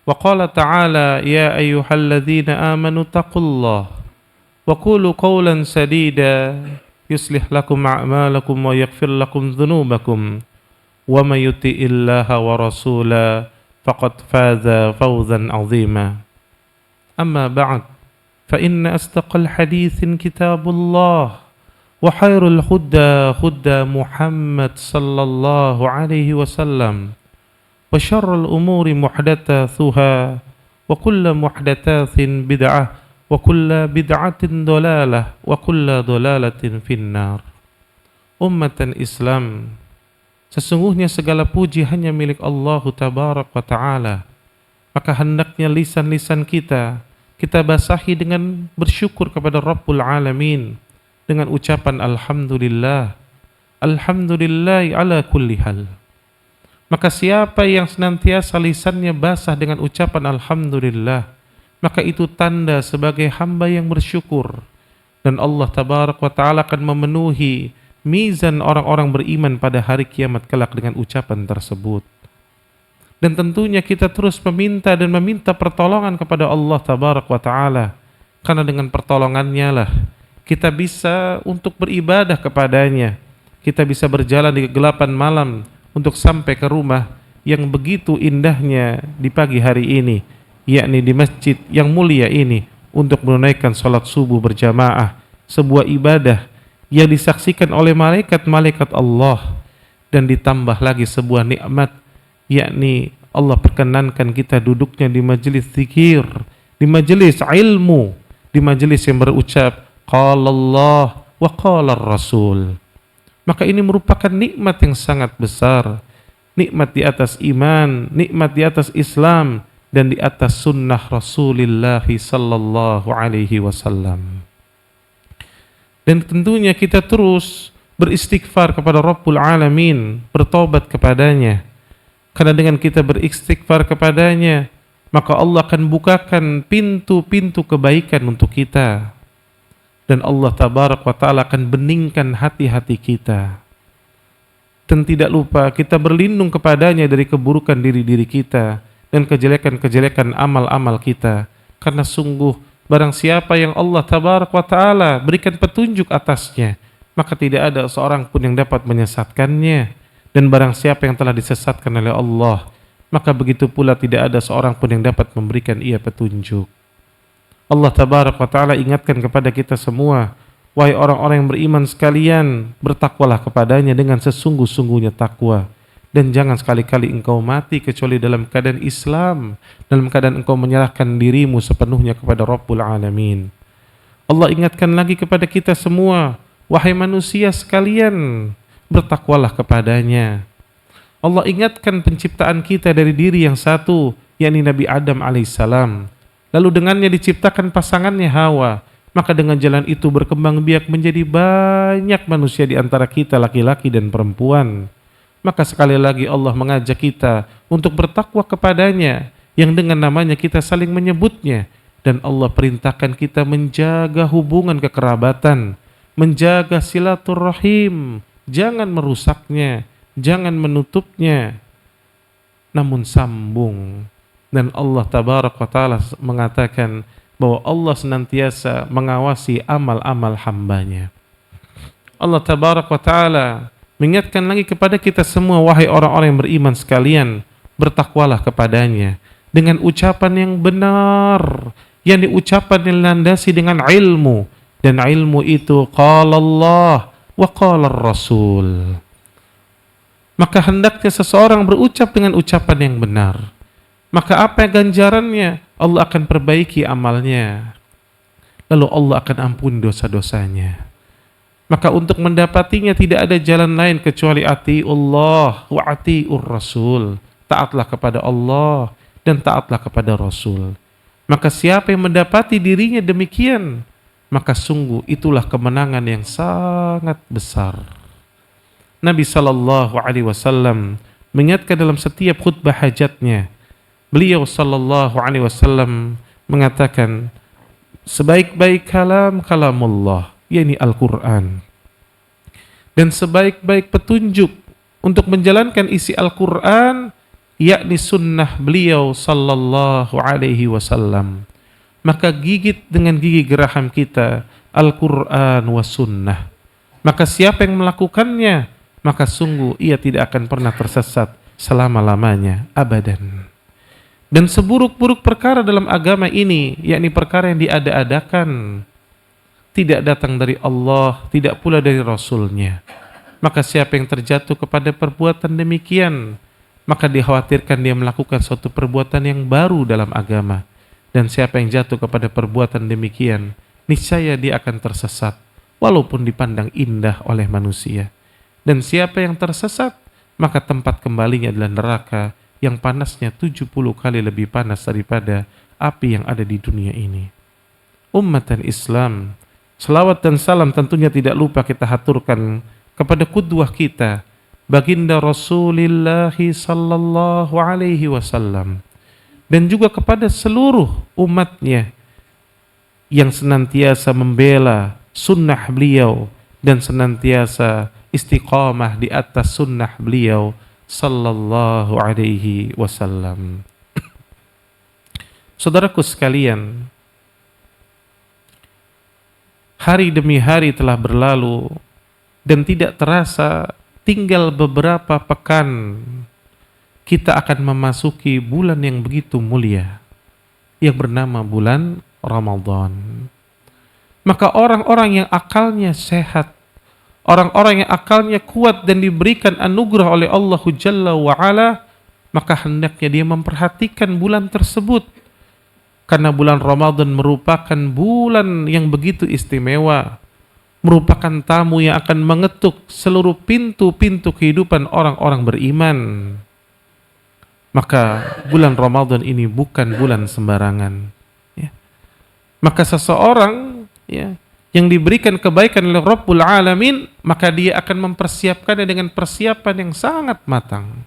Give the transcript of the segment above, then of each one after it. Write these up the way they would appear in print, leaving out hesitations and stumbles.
وقال تعالى يا أيها الذين آمنوا اتقوا الله وقولوا قولا سديدا يصلح لكم أعمالكم ويغفر لكم ذنوبكم ومن يطع الله ورسوله فقد فاز فوزا عظيما أما بعد فإن أصدق الحديث كتاب الله وخير الهدى هدى محمد صلى الله عليه وسلم وشر الأمور محدثاتها وكل محدثات بدعة وكل بدعة ضلالة وكل ضلالة في النار. Ummatan Islam, sesungguhnya segala puji hanya milik Allah Tabarak wa Ta'ala. Maka hendaknya lisan-lisan kita basahi dengan bersyukur kepada Rabbul Alamin dengan ucapan Alhamdulillah, Alhamdulillahi ala kulli hal. Maka siapa yang senantiasa lisannya basah dengan ucapan Alhamdulillah, maka itu tanda sebagai hamba yang bersyukur. Dan Allah Tabarak wa Ta'ala akan memenuhi mizan orang-orang beriman pada hari kiamat kelak dengan ucapan tersebut. Dan tentunya kita terus meminta pertolongan kepada Allah Tabarak wa Ta'ala. Karena dengan pertolongannya lah kita bisa untuk beribadah kepadanya. Kita bisa berjalan di kegelapan malam untuk sampai ke rumah yang begitu indahnya di pagi hari ini, yakni di masjid yang mulia ini, untuk menunaikan salat subuh berjamaah, sebuah ibadah yang disaksikan oleh malaikat-malaikat Allah, dan ditambah lagi sebuah nikmat, yakni Allah perkenankan kita duduknya di majelis zikir, di majelis ilmu, di majelis yang berucap qala Allah wa qala Rasul. Maka ini merupakan nikmat yang sangat besar, nikmat di atas iman, nikmat di atas Islam, dan di atas sunnah Rasulullah sallallahu alaihi wasallam. Dan tentunya kita terus beristighfar kepada Rabbul Alamin, bertobat kepadanya. Karena dengan kita beristighfar kepadanya, maka Allah akan bukakan pintu-pintu kebaikan untuk kita. Dan Allah Tabarak wa Ta'ala akan beningkan hati-hati kita. Dan tidak lupa kita berlindung kepadanya dari keburukan diri-diri kita dan kejelekan-kejelekan amal-amal kita. Karena sungguh barang siapa yang Allah Tabarak wa Ta'ala berikan petunjuk atasnya, maka tidak ada seorang pun yang dapat menyesatkannya. Dan barang siapa yang telah disesatkan oleh Allah, maka begitu pula tidak ada seorang pun yang dapat memberikan ia petunjuk. Allah Tabarak wa Ta'ala ingatkan kepada kita semua, wahai orang-orang yang beriman sekalian, bertakwalah kepadanya dengan sesungguh-sungguhnya takwa. Dan jangan sekali-kali engkau mati kecuali dalam keadaan Islam, dalam keadaan engkau menyerahkan dirimu sepenuhnya kepada Rabbul Alamin. Allah ingatkan lagi kepada kita semua, wahai manusia sekalian, bertakwalah kepadanya. Allah ingatkan penciptaan kita dari diri yang satu, yakni Nabi Adam alaihissalam. Lalu dengannya diciptakan pasangannya Hawa. Maka dengan jalan itu berkembang biak menjadi banyak manusia di antara kita, laki-laki dan perempuan. Maka sekali lagi Allah mengajak kita untuk bertakwa kepadanya, yang dengan namanya kita saling menyebutnya. Dan Allah perintahkan kita menjaga hubungan kekerabatan, menjaga silaturahim, jangan merusaknya, jangan menutupnya, namun sambung. Dan Allah Tabarak wa Ta'ala mengatakan bahwa Allah senantiasa mengawasi amal-amal hambanya. Allah Tabarak wa Ta'ala mengingatkan lagi kepada kita semua, wahai orang-orang yang beriman sekalian, bertakwalah kepadanya dengan ucapan yang benar, yang diucapkan yang landasi dengan ilmu. Dan ilmu itu qala Allah wa qala Rasul. Maka hendaknya seseorang berucap dengan ucapan yang benar. Maka apa ganjarannya? Allah akan perbaiki amalnya. Lalu Allah akan ampuni dosa-dosanya. Maka untuk mendapatinya tidak ada jalan lain kecuali ati'ullah wa ati'ur Rasul. Taatlah kepada Allah dan taatlah kepada Rasul. Maka siapa yang mendapati dirinya demikian, maka sungguh itulah kemenangan yang sangat besar. Nabi SAW mengingatkan dalam setiap khutbah hajatnya. Beliau SAW mengatakan, sebaik-baik kalam, kalamullah, yakni Al-Quran. Dan sebaik-baik petunjuk untuk menjalankan isi Al-Quran yakni sunnah beliau sallallahu alaihi wasallam. Maka gigit dengan gigi geraham kita Al-Quran wa sunnah. Maka siapa yang melakukannya, maka sungguh ia tidak akan pernah tersesat selama-lamanya, abadan. Dan seburuk-buruk perkara dalam agama ini, yakni perkara yang diada-adakan, tidak datang dari Allah, tidak pula dari Rasulnya. Maka siapa yang terjatuh kepada perbuatan demikian, maka dikhawatirkan dia melakukan suatu perbuatan yang baru dalam agama. Dan siapa yang jatuh kepada perbuatan demikian, niscaya dia akan tersesat, walaupun dipandang indah oleh manusia. Dan siapa yang tersesat, maka tempat kembalinya adalah neraka yang panasnya 70 kali lebih panas daripada api yang ada di dunia ini. Ummatan Islam, selawat dan salam tentunya tidak lupa kita haturkan kepada qudwah kita, baginda Rasulullah sallallahu alaihi wasallam, dan juga kepada seluruh umatnya yang senantiasa membela sunnah beliau dan senantiasa istiqamah di atas sunnah beliau sallallahu alaihi wasallam. Saudaraku sekalian, hari demi hari telah berlalu dan tidak terasa tinggal beberapa pekan kita akan memasuki bulan yang begitu mulia yang bernama bulan Ramadan. Maka orang-orang yang akalnya sehat, orang-orang yang akalnya kuat dan diberikan anugerah oleh Allah Jalla wa'ala, maka hendaknya dia memperhatikan bulan tersebut. Karena bulan Ramadan merupakan bulan yang begitu istimewa, merupakan tamu yang akan mengetuk seluruh pintu-pintu kehidupan orang-orang beriman. Maka bulan Ramadan ini bukan bulan sembarangan. Ya. Maka seseorang yang diberikan kebaikan oleh Rabbul Alamin, maka dia akan mempersiapkannya dengan persiapan yang sangat matang.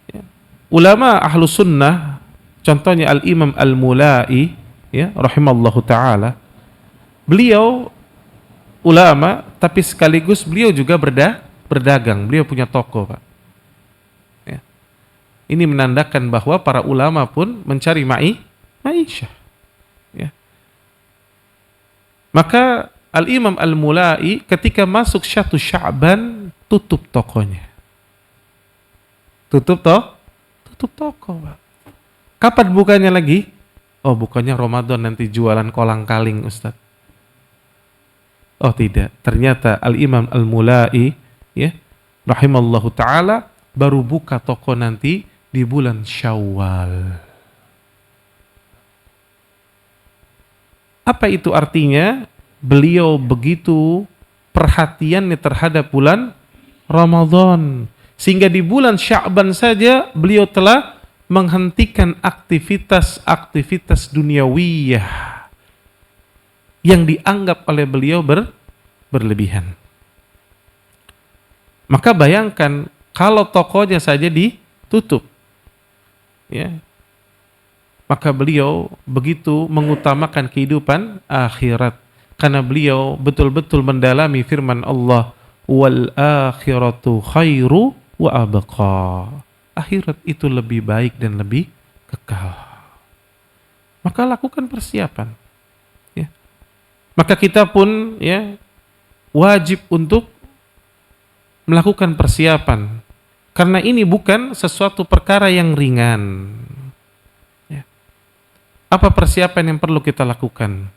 Ya. Ulama ahlu sunnah, contohnya Al-Imam Al-Mulai, rahimallahu ta'ala, beliau ulama, tapi sekaligus beliau juga berdagang. Beliau punya toko, Pak. Ya. Ini menandakan bahwa para ulama pun mencari ma'isyah. Ya. Maka Al-Imam Al-Mulai ketika masuk 1 Sya'ban tutup tokonya. Tutup toko, Pak. Kapan bukanya lagi? Oh, bukanya Ramadan, nanti jualan kolang-kaling, Ustaz. Oh tidak, ternyata Al-Imam Al-Mulai rahimallahu ta'ala baru buka toko nanti di bulan Syawal. Apa itu artinya? Beliau begitu perhatiannya terhadap bulan Ramadan, sehingga di bulan Sya'ban saja beliau telah menghentikan aktivitas-aktivitas duniawiyah yang dianggap oleh beliau berlebihan. Maka bayangkan kalau tokonya saja ditutup, maka beliau begitu mengutamakan kehidupan akhirat, karena beliau betul-betul mendalami firman Allah, wal akhiratu khairu wa abqa. Akhirat itu lebih baik dan lebih kekal. Maka lakukan persiapan. Maka kita pun wajib untuk melakukan persiapan, karena ini bukan sesuatu perkara yang ringan. Apa persiapan yang perlu kita lakukan?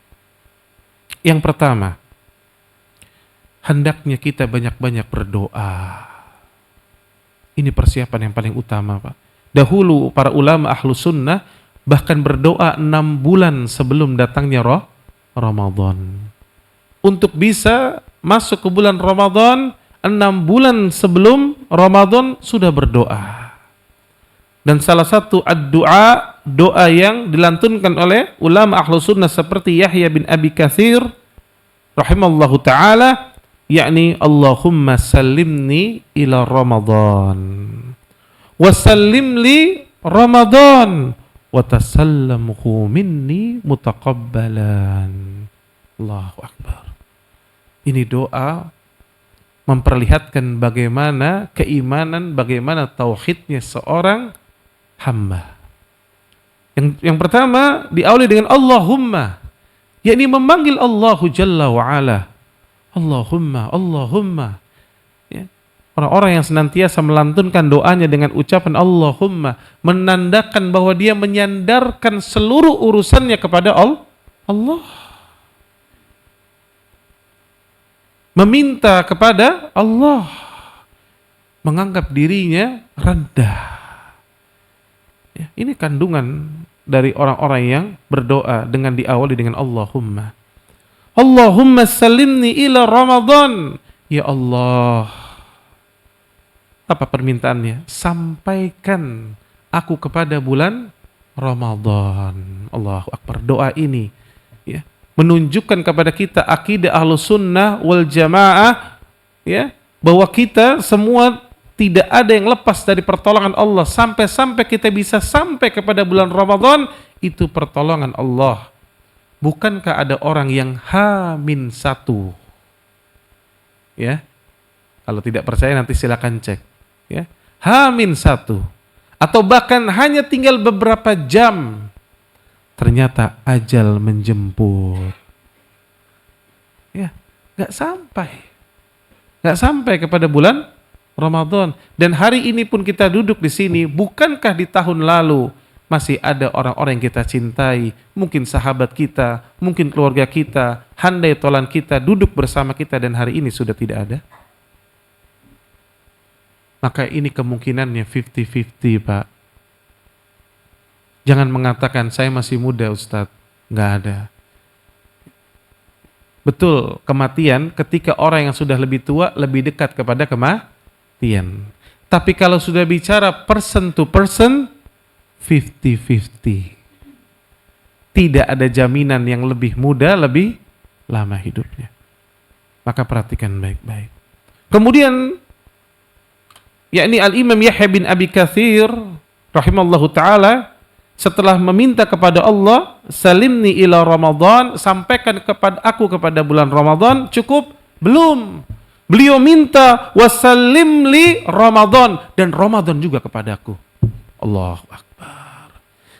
Yang pertama, hendaknya kita banyak-banyak berdoa. Ini persiapan yang paling utama, Pak. Dahulu para ulama ahlu sunnah bahkan berdoa 6 bulan sebelum datangnya Ramadan. Untuk bisa masuk ke bulan Ramadan, 6 bulan sebelum Ramadan sudah berdoa. Dan salah satu doa yang dilantunkan oleh ulama ahlu sunnah seperti Yahya bin Abi Katsir rahimallahu ta'ala, yakni Allahumma sallimni ila Ramadan wa sallim li Ramadan wa tasallamuhu minni mutaqabbalan. Allahu Akbar. Ini doa memperlihatkan bagaimana keimanan, bagaimana tauhidnya seorang hamba. Yang pertama diawali dengan Allahumma, yakni memanggil Allahu Jalla wa Ala. Allahumma, Allahumma. Ya. Orang-orang yang senantiasa melantunkan doanya dengan ucapan Allahumma menandakan bahwa dia menyandarkan seluruh urusannya kepada Allah. Meminta kepada Allah. Menganggap dirinya rendah. Ya, ini kandungan dari orang-orang yang berdoa dengan diawali dengan Allahumma. Allahumma salimni ila Ramadan. Ya Allah. Apa permintaannya? Sampaikan aku kepada bulan Ramadan. Allahu Akbar. Doa ini ya, menunjukkan kepada kita akidah Ahlus Sunnah wal Jamaah ya, bahwa kita semua tidak ada yang lepas dari pertolongan Allah sampai kita bisa sampai kepada bulan Ramadan, itu pertolongan Allah. Bukankah ada orang yang H-1? Ya. Kalau tidak percaya nanti silakan cek. Ya, H-1 atau bahkan hanya tinggal beberapa jam ternyata ajal menjemput. Ya, nggak sampai kepada bulan Ramadan. Dan hari ini pun kita duduk di sini, bukankah di tahun lalu masih ada orang-orang yang kita cintai, mungkin sahabat kita, mungkin keluarga kita, handai tolan kita duduk bersama kita dan hari ini sudah tidak ada? Maka ini kemungkinannya 50-50, Pak. Jangan mengatakan saya masih muda, Ustadz. Nggak ada. Betul, kematian ketika orang yang sudah lebih tua lebih dekat kepada kematian. Tapi kalau sudah bicara person to person, 50-50. Tidak ada jaminan yang lebih muda, lebih lama hidupnya. Maka perhatikan baik-baik. Kemudian yakni Al-Imam Yahya bin Abi Katsir rahimallahu ta'ala setelah meminta kepada Allah salimni ila Ramadan, sampaikan kepada aku kepada bulan Ramadan, cukup? Belum. Beliau minta wasallim li Ramadan, dan Ramadan juga kepadaku. Allahu Akbar.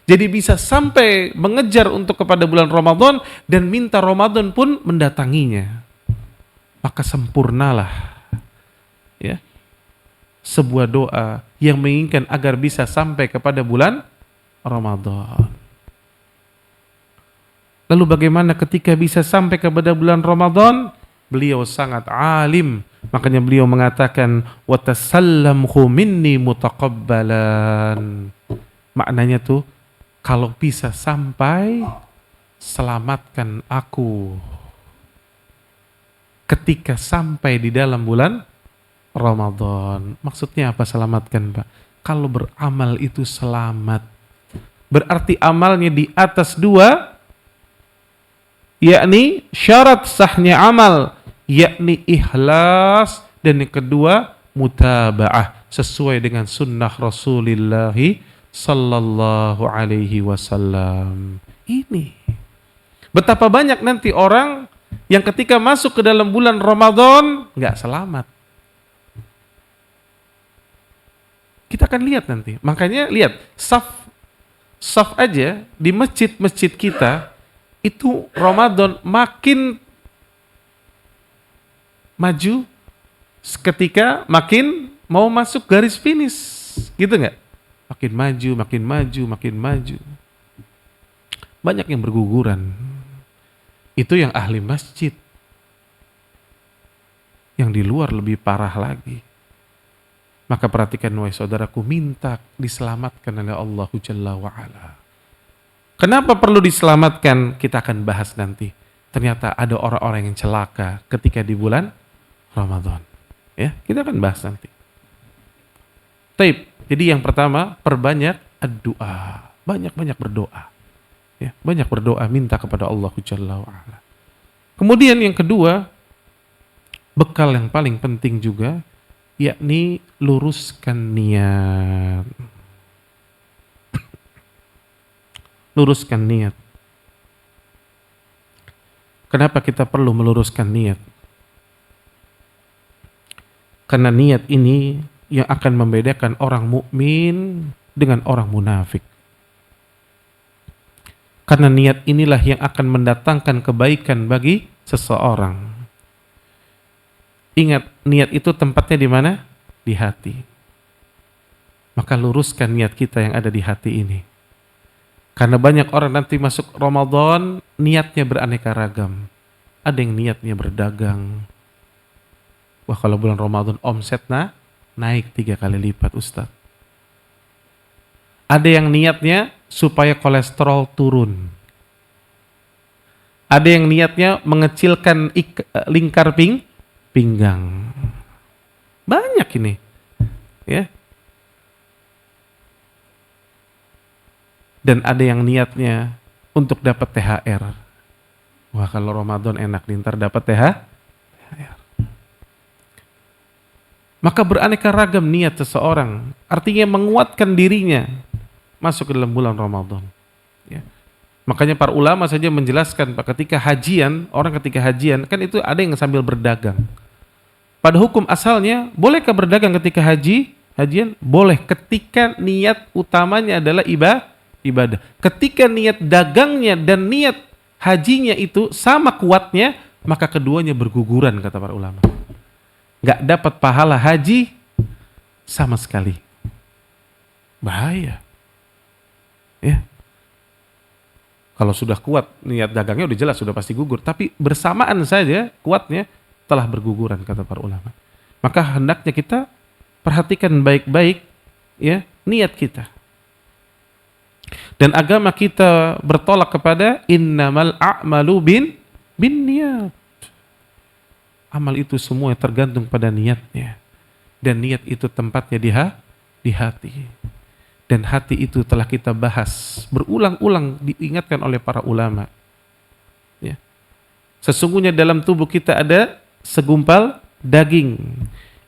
Jadi bisa sampai mengejar untuk kepada bulan Ramadan dan minta Ramadan pun mendatanginya. Maka sempurnalah ya sebuah doa yang menginginkan agar bisa sampai kepada bulan Ramadan. Lalu bagaimana ketika bisa sampai kepada bulan Ramadan? Beliau sangat alim, makanya beliau mengatakan wa tasallamhu minni mutaqabbalan. Maknanya tuh kalau bisa sampai, selamatkan aku ketika sampai di dalam bulan Ramadan. Maksudnya apa selamatkan, Pak? Kalau beramal itu selamat, berarti amalnya di atas dua, yakni syarat sahnya amal, yakni ikhlas, dan yang kedua mutaba'ah, sesuai dengan sunnah Rasulullah sallallahu alaihi wasallam. Ini betapa banyak nanti orang yang ketika masuk ke dalam bulan Ramadan nggak selamat. Kita akan lihat nanti. Makanya lihat, saf aja di masjid-masjid kita itu Ramadan makin maju ketika makin mau masuk garis finish, gitu nggak? Makin maju, makin maju, makin maju. Banyak yang berguguran. Itu yang ahli masjid. Yang di luar lebih parah lagi. Maka perhatikan wahai saudaraku, minta diselamatkan oleh Allah Jalla wa'ala. Kenapa perlu diselamatkan? Kita akan bahas nanti. Ternyata ada orang-orang yang celaka ketika di bulan Ramadan. Ya, kita akan bahas nanti. Taib. Jadi yang pertama, perbanyak doa. Banyak-banyak berdoa. Ya, banyak berdoa, minta kepada Allah Jalla wa'ala. Kemudian yang kedua, bekal yang paling penting juga, yakni luruskan niat. Luruskan niat. Kenapa kita perlu meluruskan niat? Karena niat ini yang akan membedakan orang mukmin dengan orang munafik. Karena niat inilah yang akan mendatangkan kebaikan bagi seseorang. Ingat, niat itu tempatnya di mana? Di hati. Maka luruskan niat kita yang ada di hati ini. Karena banyak orang nanti masuk Ramadan, niatnya beraneka ragam. Ada yang niatnya berdagang. Wah, kalau bulan Ramadan omsetnya naik 3 kali lipat, Ustaz. Ada yang niatnya supaya kolesterol turun. Ada yang niatnya mengecilkan lingkar pinggang. Banyak ini. Ya. Dan ada yang niatnya untuk dapat THR. Wah, kalau Ramadan enak nih, ntar dapat THR. Maka beraneka ragam niat seseorang, artinya menguatkan dirinya masuk ke dalam bulan Ramadan. Ya. Makanya para ulama saja menjelaskan, Pak, ketika hajian, orang ketika hajian, kan itu ada yang sambil berdagang. Pada hukum asalnya, bolehkah berdagang ketika hajian? Boleh, ketika niat utamanya adalah ibadah. Ketika niat dagangnya dan niat hajinya itu sama kuatnya, maka keduanya berguguran, kata para ulama. Nggak dapat pahala haji sama sekali. Bahaya. Ya. Kalau sudah kuat niat dagangnya udah jelas sudah pasti gugur, tapi bersamaan saja kuatnya telah berguguran, kata para ulama. Maka hendaknya kita perhatikan baik-baik ya niat kita. Dan agama kita bertolak kepada innamal a'malu bin niat. Amal itu semua tergantung pada niatnya. Dan niat itu tempatnya di hati. Dan hati itu telah kita bahas berulang-ulang, diingatkan oleh para ulama. Ya. Sesungguhnya dalam tubuh kita ada segumpal daging.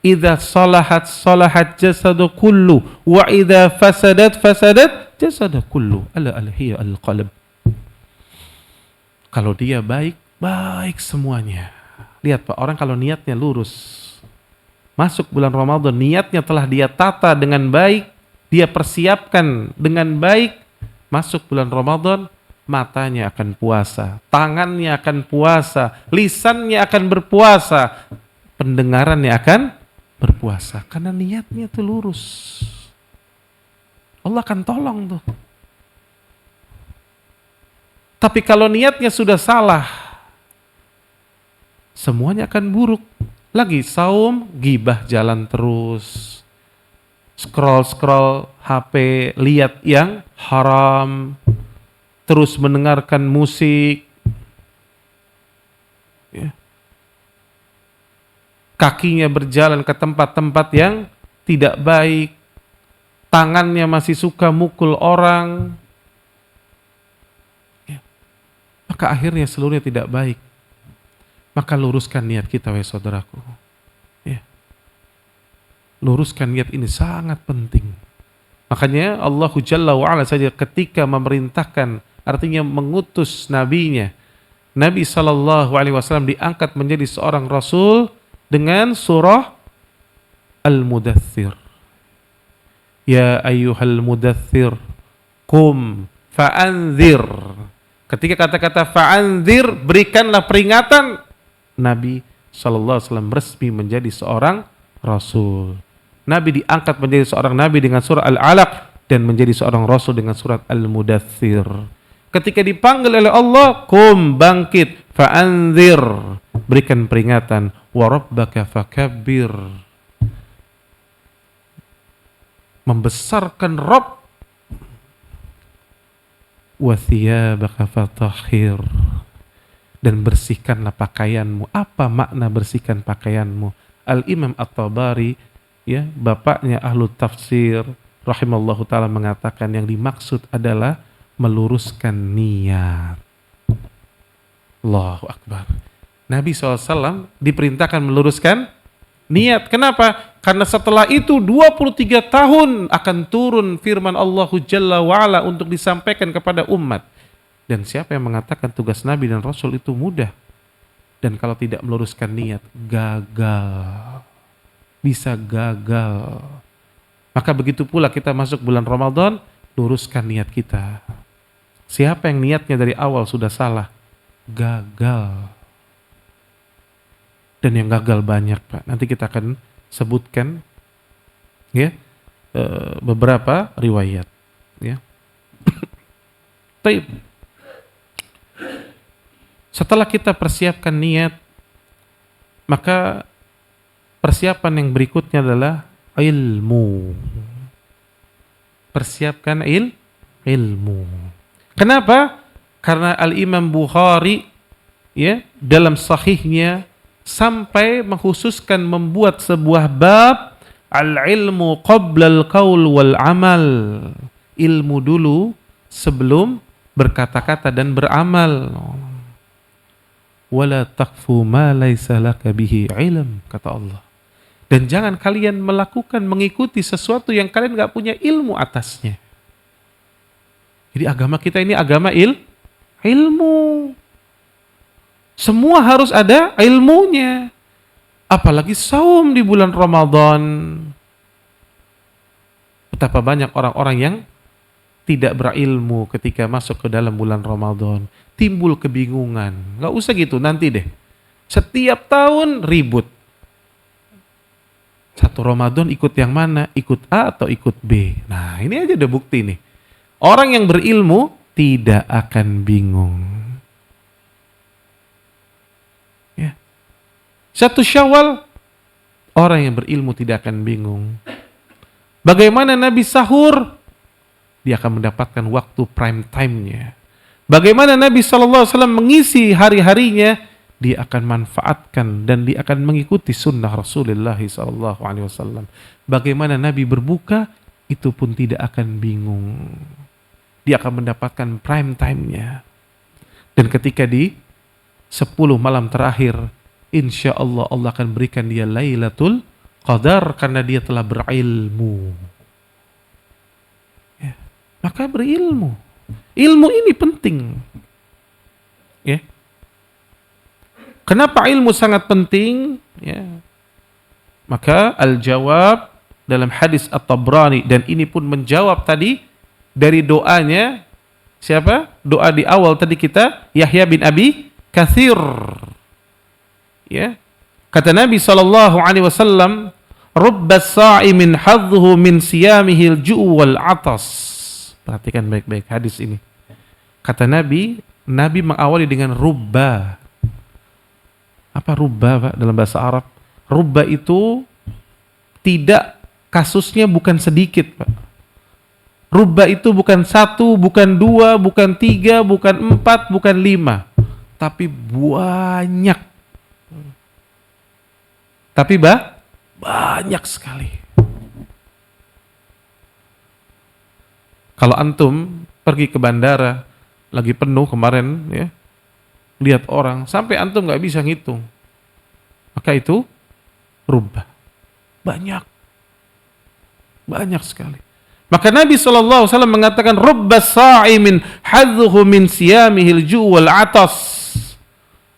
Idza salahat jasadu kullu wa idza fasadat jasadu kullu. Ala hiya al-qalb. Kalau dia baik semuanya. Lihat Pak, orang kalau niatnya lurus, masuk bulan Ramadan, niatnya telah dia tata dengan baik, dia persiapkan dengan baik, masuk bulan Ramadan, matanya akan puasa, tangannya akan puasa, lisannya akan berpuasa, pendengarannya akan berpuasa, karena niatnya itu lurus. Allah akan tolong tuh. Tapi kalau niatnya sudah salah, semuanya akan buruk. Lagi saum, gibah jalan terus. Scroll HP, lihat yang haram. Terus mendengarkan musik. Ya. Kakinya berjalan ke tempat-tempat yang tidak baik. Tangannya masih suka mukul orang. Ya. Maka akhirnya seluruhnya tidak baik. Maka luruskan niat kita, wahai saudaraku. Ya. Luruskan niat ini sangat penting. Makanya Allah Jalla wa'ala saja ketika memerintahkan, artinya mengutus nabinya, Nabi SAW diangkat menjadi seorang Rasul dengan surah Al-Mudaththir. Ya ayyuhal mudaththir, qum fa'anzir. Ketika kata-kata fa'anzir, berikanlah peringatan, Nabi SAW resmi menjadi seorang Rasul. Nabi diangkat menjadi seorang Nabi dengan surah Al-Alaq dan menjadi seorang Rasul dengan surat Al-Mudaththir. Ketika dipanggil oleh Allah, qum, bangkit, fa'anzir, berikan peringatan, wa rabbaka fakabbir, membesarkan Rabb, wa thiyabaka fatahhir, dan bersihkanlah pakaianmu. Apa makna bersihkan pakaianmu? Al-Imam At-Tabari, ya, bapaknya ahlu tafsir, rahimallahu ta'ala, mengatakan yang dimaksud adalah meluruskan niat. Allahu Akbar. Nabi SAW diperintahkan meluruskan niat. Kenapa? Karena setelah itu 23 tahun akan turun firman Allahu Jalla wa'ala untuk disampaikan kepada umat. Dan siapa yang mengatakan tugas Nabi dan Rasul itu mudah? Dan kalau tidak meluruskan niat, gagal. bisa gagal. Maka begitu pula kita masuk bulan Ramadan, luruskan niat kita. Siapa yang niatnya dari awal sudah salah, gagal. Dan yang gagal banyak, Pak. Nanti kita akan sebutkan ya beberapa riwayat, ya. Baik. Setelah kita persiapkan niat, maka persiapan yang berikutnya adalah ilmu. Persiapkan ilmu. Kenapa? Karena Al-Imam Bukhari ya dalam sahihnya sampai mengkhususkan membuat sebuah bab al-ilmu qabla al-qaul wal amal. Ilmu dulu sebelum berkata-kata dan beramal. Wala taqfu ma laysa laka bihi ilm, kata Allah. Dan jangan kalian mengikuti sesuatu yang kalian gak punya ilmu atasnya. Jadi agama kita ini agama ilmu. Semua harus ada ilmunya. Apalagi saum di bulan Ramadan. Betapa banyak orang-orang yang tidak berilmu ketika masuk ke dalam bulan Ramadan. Timbul kebingungan. Gak usah gitu, nanti deh. Setiap tahun ribut. Satu Ramadan ikut yang mana? Ikut A atau ikut B? Nah, ini aja udah bukti nih. Orang yang berilmu tidak akan bingung. Ya. Satu Syawal, orang yang berilmu tidak akan bingung. Bagaimana Nabi sahur? Dia akan mendapatkan waktu prime time-nya. Bagaimana Nabi SAW mengisi hari-harinya? Dia akan manfaatkan dan dia akan mengikuti sunnah Rasulullah SAW. Bagaimana Nabi berbuka, itu pun tidak akan bingung. Dia akan mendapatkan prime time-nya. Dan ketika di 10 malam terakhir, insya Allah Allah akan berikan dia Lailatul Qadar karena dia telah berilmu. Ya. Maka berilmu. Ilmu ini penting. Ya. Kenapa ilmu sangat penting? Ya. Maka al-jawab dalam hadis At-Tabrani, dan ini pun menjawab tadi dari doanya siapa? Doa di awal tadi kita, Yahya bin Abi Katsir. Ya. Kata Nabi SAW, rubbas sa'imin hadzuhu min siyamihi al-ju' wal 'atas. Perhatikan baik-baik hadis ini. Kata Nabi mengawali dengan rubba. Apa rubba, Pak, dalam bahasa Arab? Rubba itu tidak, kasusnya bukan sedikit, Pak. Rubba itu bukan 1, bukan 2, bukan 3, bukan 4, bukan 5. Tapi banyak. Tapi banyak sekali. Kalau antum pergi ke bandara, lagi penuh kemarin, ya, lihat orang, sampai antum gak bisa ngitung. Maka itu rubah. Banyak sekali. Maka Nabi SAW mengatakan, rubbas sa'imin hadzuhu min siyamihil ju' wal 'atas.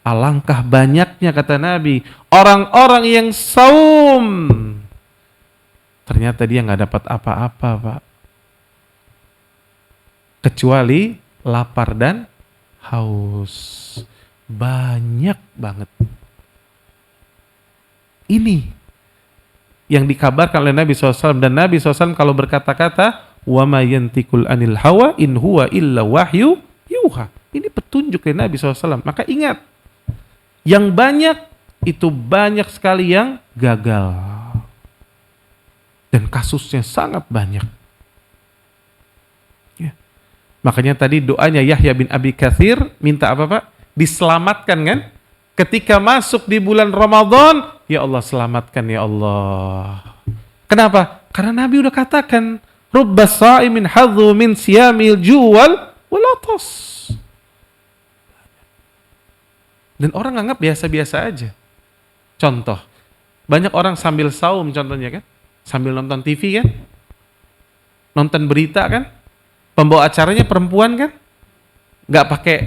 Alangkah banyaknya, kata Nabi, orang-orang yang saum. Ternyata dia gak dapat apa-apa, Pak. Kecuali lapar dan haus. Banyak banget. Ini yang dikabarkan oleh Nabi SAW. Dan Nabi SAW kalau berkata-kata, wa ma yantikul anil hawa in huwa illa wahyu yuha. Ini petunjuk dari Nabi SAW. Maka ingat, yang banyak itu banyak sekali yang gagal. Dan kasusnya sangat banyak. Ya. Makanya tadi doanya Yahya bin Abi Katsir minta apa, Pak? Diselamatkan kan? Ketika masuk di bulan Ramadan, ya Allah selamatkan ya Allah. Kenapa? Karena Nabi udah katakan, rubbas sa'imin hadzu min siyamil juwal wal 'atas. Dan orang anggap biasa-biasa aja. Contoh, banyak orang sambil saum contohnya kan, sambil nonton TV kan, nonton berita kan, pembawa acaranya perempuan kan, nggak pakai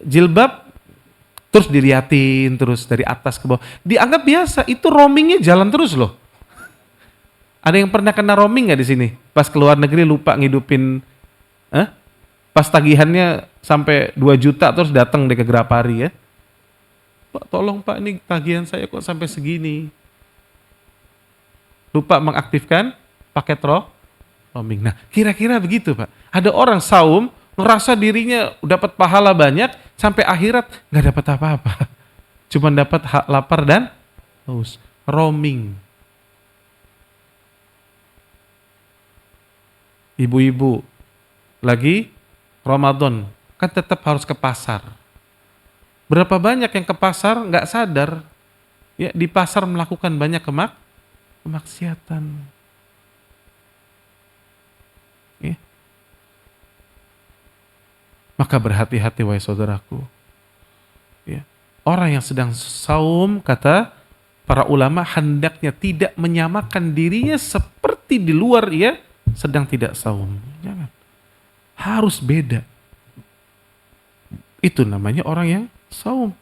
jilbab, Terus diliatin terus dari atas ke bawah. Dianggap biasa, itu roamingnya jalan terus loh. Ada yang pernah kena roaming nggak di sini? Pas keluar negeri lupa ngidupin, pas tagihannya sampai 2 juta terus datang deh ke Grapari ya. Pak tolong Pak, ini tagihan saya kok sampai segini. Lupa mengaktifkan paket roaming. Nah kira-kira begitu Pak. Ada orang saum ngerasa dirinya dapat pahala banyak, sampai akhirat nggak dapat apa-apa. Cuma dapat lapar dan haus. Roaming. Ibu-ibu lagi Ramadan kan tetap harus ke pasar. Berapa banyak yang ke pasar nggak sadar ya, di pasar melakukan banyak kemaksiatan. Ya. Maka berhati-hati wahai saudaraku. Ya. Orang yang sedang saum, kata para ulama, hendaknya tidak menyamakan dirinya seperti di luar ya sedang tidak saum. Jangan. Harus beda. Itu namanya orang yang saum.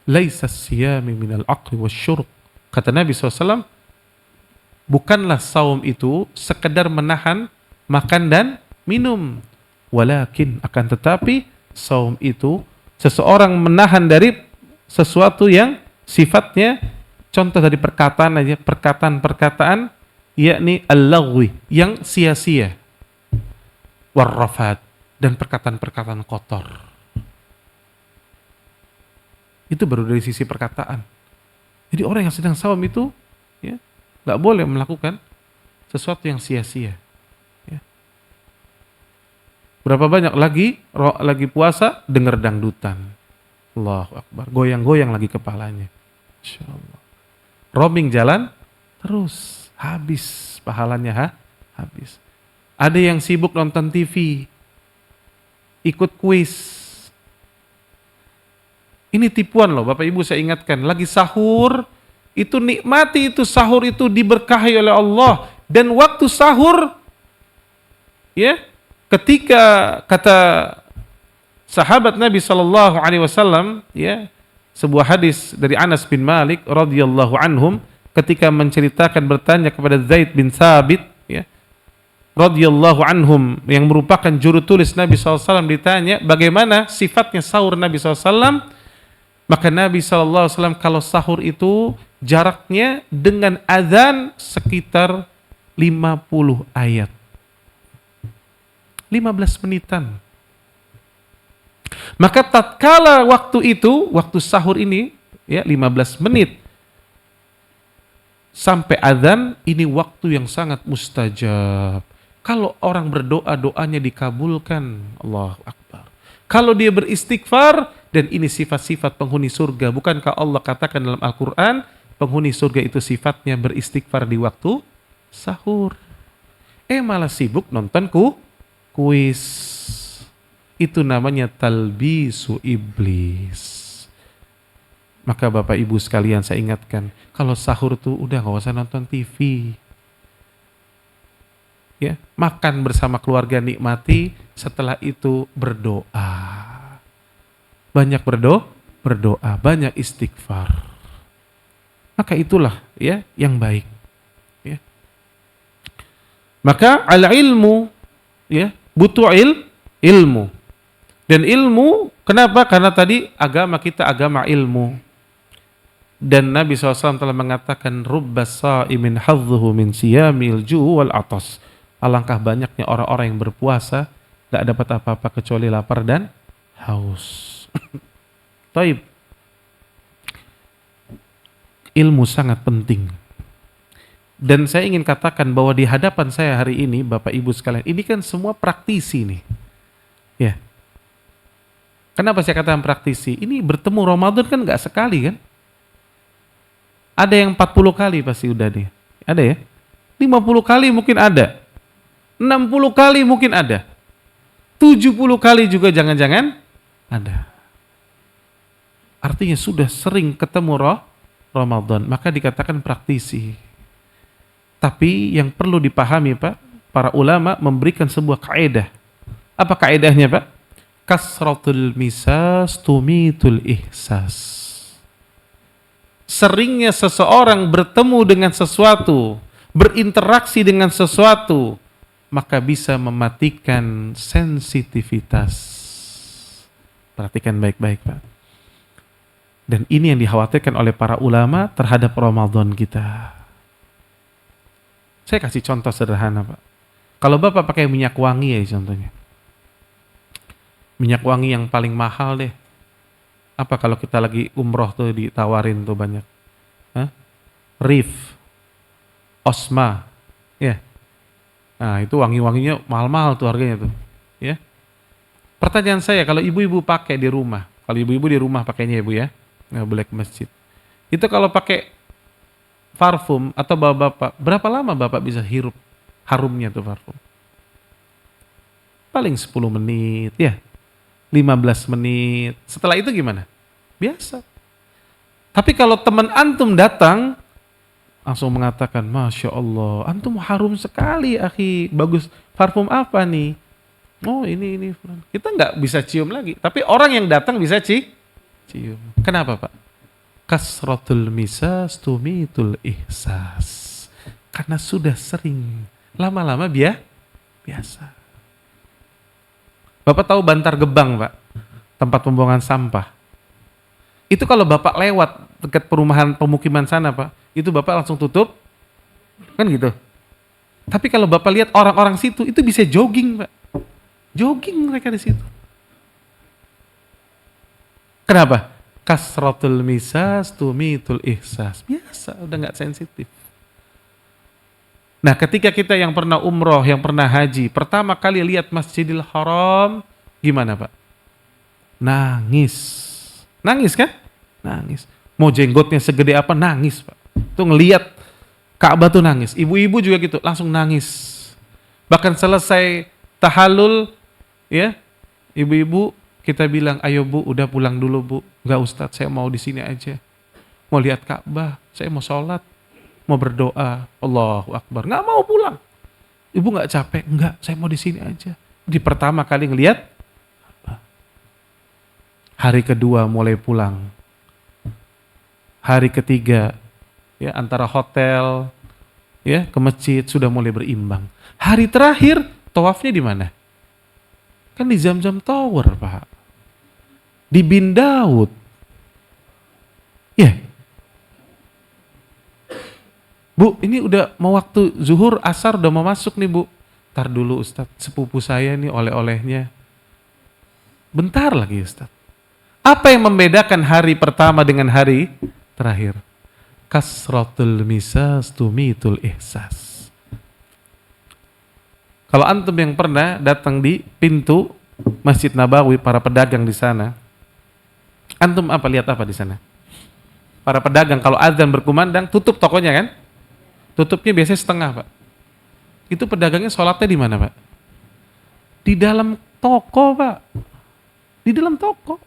Laisa siyami minal aqli wasyurb. Kata Nabi SAW, bukanlah saum itu sekedar menahan makan dan minum. Walakin, akan tetapi, saum itu seseorang menahan dari sesuatu yang sifatnya, contoh dari perkataan aja, perkataan-perkataan, yakni al-laghwi, yang sia-sia, warrafat, dan perkataan-perkataan kotor. Itu baru dari sisi perkataan. Jadi orang yang sedang saum itu ya, gak boleh melakukan sesuatu yang sia-sia. Ya. Berapa banyak lagi puasa denger dangdutan. Allahu Akbar, goyang-goyang lagi kepalanya. Insya Allah. Roaming jalan terus. Habis pahalanya habis. Ada yang sibuk nonton TV, ikut kuis. Ini tipuan loh Bapak Ibu, saya ingatkan. Lagi sahur, itu nikmati itu sahur itu diberkahi oleh Allah. Dan waktu sahur, ya, ketika kata sahabat Nabi SAW, ya, sebuah hadis dari Anas bin Malik radhiyallahu anhum, ketika menceritakan, bertanya kepada Zaid bin Thabit ya, radhiyallahu anhum, yang merupakan juru tulis Nabi SAW, ditanya bagaimana sifatnya sahur Nabi SAW. Maka Nabi SAW kalau sahur itu jaraknya dengan azan sekitar 50 ayat, 15 menitan. Maka tatkala waktu itu, waktu sahur ini ya 15 menit sampai azan, ini waktu yang sangat mustajab. Kalau orang berdoa, doanya dikabulkan. Allahu Akbar. Kalau dia beristighfar, dan ini sifat-sifat penghuni surga. Bukankah Allah katakan dalam Al-Quran, penghuni surga itu sifatnya beristighfar di waktu sahur. Malah sibuk nonton kuis. Itu namanya talbisu iblis. Maka Bapak Ibu sekalian, saya ingatkan, kalau sahur tuh udah gak usah nonton TV. Ya, makan bersama keluarga, nikmati, setelah itu berdoa. Banyak berdoa, banyak istighfar. Maka itulah ya yang baik. Ya. Maka al-ilmu ya, butuh ilmu. Dan ilmu, kenapa? Karena tadi agama kita agama ilmu. Dan Nabi SAW telah mengatakan, rubbas sa'imin hadzuhu min siyamil ju' wal atas. Alangkah banyaknya orang-orang yang berpuasa gak dapat apa-apa kecuali lapar dan haus. Taib. Ilmu sangat penting. Dan saya ingin katakan bahwa di hadapan saya hari ini, Bapak Ibu sekalian, ini kan semua praktisi nih. Ya. Kenapa saya katakan praktisi? Ini bertemu Ramadan kan gak sekali kan? Ada yang 40 kali pasti udah nih. Ada ya? 50 kali mungkin ada. 60 kali mungkin ada. 70 kali juga jangan-jangan ada. Artinya sudah sering ketemu Ramadan, maka dikatakan praktisi. Tapi yang perlu dipahami Pak, para ulama memberikan sebuah kaidah. Apa kaidahnya Pak? kasratul misas tumitul ihsas. Seringnya seseorang bertemu dengan sesuatu, berinteraksi dengan sesuatu, maka bisa mematikan sensitivitas. Perhatikan baik-baik, Pak. Dan ini yang dikhawatirkan oleh para ulama terhadap Ramadan kita. Saya kasih contoh sederhana, Pak. Kalau Bapak pakai minyak wangi ya contohnya. Minyak wangi yang paling mahal deh. Apa kalau kita lagi umroh tuh ditawarin tuh banyak? Hah? Rif, Osma, ya. Nah itu wangi-wanginya mahal-mahal tuh harganya tuh, ya. Pertanyaan saya, kalau ibu-ibu pakai di rumah, kalau ibu-ibu di rumah pakainya ibu ya, nggak boleh ke masjid. Itu kalau pakai parfum atau bapak, berapa lama bapak bisa hirup harumnya tuh parfum? Paling 10 menit, ya. 15 menit. Setelah itu gimana? Biasa. Tapi kalau teman antum datang, langsung mengatakan, Masya Allah, antum harum sekali, akhi. Bagus. Parfum apa nih? Oh ini. Kita nggak bisa cium lagi. Tapi orang yang datang bisa cium. Kenapa, Pak? Kasratul misas tumitul ihsas. Karena sudah sering. Lama-lama biasa. Bapak tahu Bantar Gebang, Pak? Tempat pembuangan sampah. Itu kalau Bapak lewat dekat perumahan pemukiman sana, Pak, itu Bapak langsung tutup. Kan gitu. Tapi kalau Bapak lihat orang-orang situ, itu bisa jogging, Pak. Jogging mereka di situ. Kenapa? Kasratul misas tumitul ihsas. Biasa, udah nggak sensitif. Nah, ketika kita yang pernah umroh, yang pernah haji, pertama kali lihat Masjidil Haram, gimana, Pak? Nangis. Nangis kan? Nangis. Mau jenggotnya segede apa, nangis, Pak. Tuh ngelihat Ka'bah tuh nangis. Ibu-ibu juga gitu, langsung nangis. Bahkan selesai tahallul, ya, ibu-ibu kita bilang, ayo Bu, udah pulang dulu Bu. Enggak Ustadz, saya mau di sini aja. Mau lihat Ka'bah, saya mau sholat. Mau berdoa, Allahu Akbar, nggak mau pulang. Ibu nggak capek? Nggak, saya mau di sini aja. Di pertama kali ngelihat, hari kedua mulai pulang. Hari ketiga, ya antara hotel, ya ke masjid sudah mulai berimbang. Hari terakhir, tawafnya di mana? Kan di Zamzam Tower, Pak. Di Bin Daud. Ya. Bu, ini udah mau waktu zuhur, asar udah mau masuk nih Bu. Ntar dulu Ustadz, sepupu saya nih oleh-olehnya. Bentar lagi Ustadz. Apa yang membedakan hari pertama dengan hari terakhir? Kasratul misas tumitul ihsas. Kalau antum yang pernah datang di pintu Masjid Nabawi, para pedagang di sana, antum lihat apa di sana? Para pedagang kalau azan berkumandang tutup tokonya kan? Tutupnya biasanya setengah, Pak. Itu pedagangnya sholatnya di mana, Pak? Di dalam toko, Pak. Di dalam toko.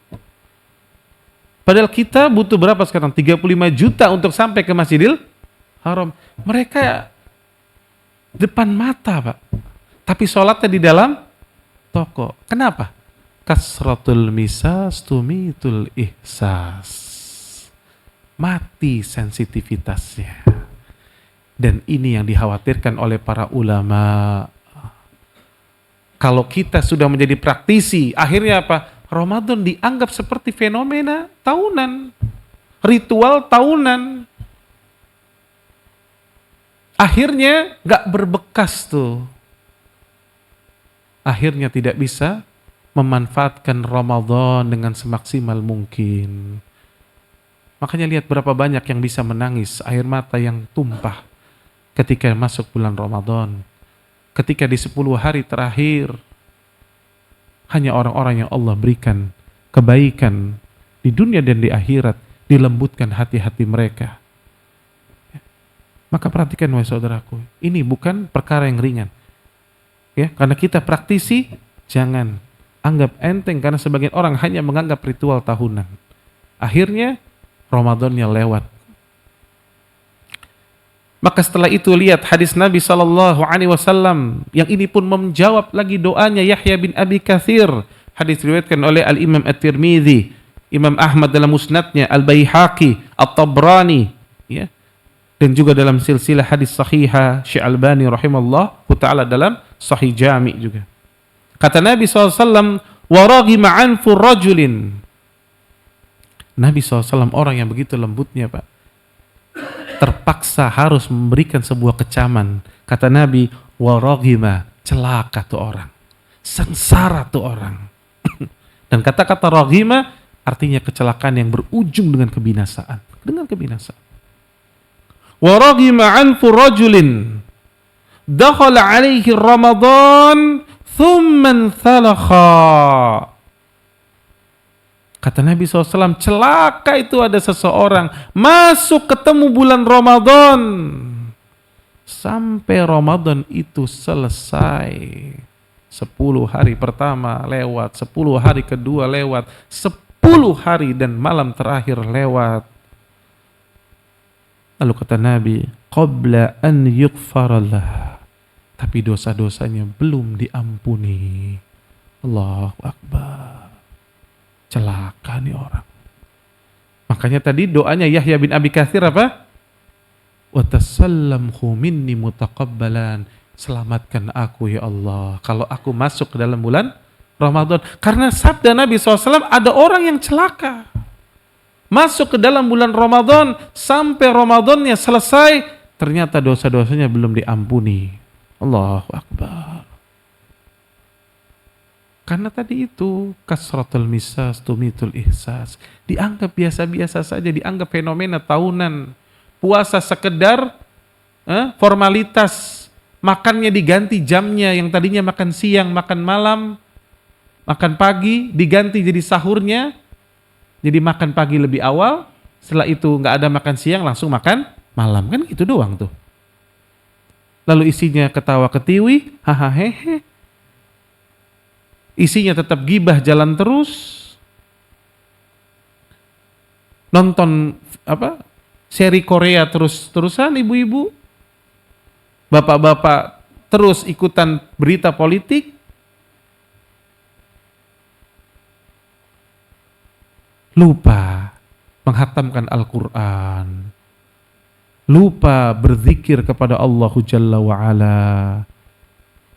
Padahal kita butuh berapa sekarang? 35 juta untuk sampai ke Masjidil Haram. Mereka depan mata, Pak. Tapi sholatnya di dalam toko. Kenapa? Kasratul misas tumitul ihsas. Mati sensitivitasnya. Dan ini yang dikhawatirkan oleh para ulama. Kalau kita sudah menjadi praktisi, akhirnya apa? Ramadan dianggap seperti fenomena tahunan, ritual tahunan. Akhirnya gak berbekas tuh. Akhirnya tidak bisa memanfaatkan Ramadan dengan semaksimal mungkin. Makanya lihat berapa banyak yang bisa menangis, air mata yang tumpah ketika masuk bulan Ramadan. Ketika di 10 hari terakhir, hanya orang-orang yang Allah berikan kebaikan di dunia dan di akhirat, dilembutkan hati-hati mereka. Maka perhatikan wahai saudaraku, ini bukan perkara yang ringan. Ya, karena kita praktisi, jangan anggap enteng karena sebagian orang hanya menganggap ritual tahunan. Akhirnya Ramadannya lewat. Maka setelah itu lihat hadis Nabi SAW yang ini pun menjawab lagi doanya Yahya bin Abi Katsir. Hadis diriwayatkan oleh Al-Imam At-Tirmidzi, Imam Ahmad dalam Musnadnya, Al-Baihaqi, At-Tabrani, ya. Dan juga dalam silsilah hadis sahihah Syekh Albani rahimallahu taala dalam Sahih Jami' juga. Kata Nabi SAW, wa raghima anfu rajulin. Nabi SAW orang yang begitu lembutnya, Pak, terpaksa harus memberikan sebuah kecaman. Kata Nabi, wa raghima, celaka tuh orang, sengsara tuh orang. Dan kata-kata raghima artinya kecelakaan yang berujung dengan kebinasaan. Dengan kebinasaan. Wa raghima anfu rajulin dakhala alaihi Ramadan thumman thalakha. Kata Nabi SAW, celaka itu ada seseorang masuk ketemu bulan Ramadan sampai Ramadan itu selesai. 10 hari pertama lewat, 10 hari kedua lewat, 10 hari dan malam terakhir lewat. Lalu kata Nabi, qabla an yughfaralah, tapi dosa-dosanya belum diampuni. Allahu Akbar. Celaka nih orang. Makanya tadi doanya Yahya bin Abi Katsir apa? Wa tasallamhu minni mutaqabbalan. Selamatkan aku ya Allah kalau aku masuk ke dalam bulan Ramadan. Karena sabda Nabi SAW, ada orang yang celaka masuk ke dalam bulan Ramadan sampai Ramadannya selesai, ternyata dosa-dosanya belum diampuni. Allahu Akbar. Karena tadi itu kasratul misas tumitul ihsas, dianggap biasa-biasa saja, dianggap fenomena tahunan. Puasa sekedar formalitas, makannya diganti jamnya, yang tadinya makan siang, makan malam, makan pagi, diganti jadi sahurnya, jadi makan pagi lebih awal, setelah itu nggak ada makan siang, langsung makan malam, kan gitu doang tuh. Lalu isinya ketawa ketiwi, hahaha hehe. Isinya tetap gibah jalan terus. Nonton seri Korea terus-terusan ibu-ibu. Bapak-bapak terus ikutan berita politik. Lupa menghatamkan Al-Quran. Lupa berzikir kepada Allah Jalla wa'ala.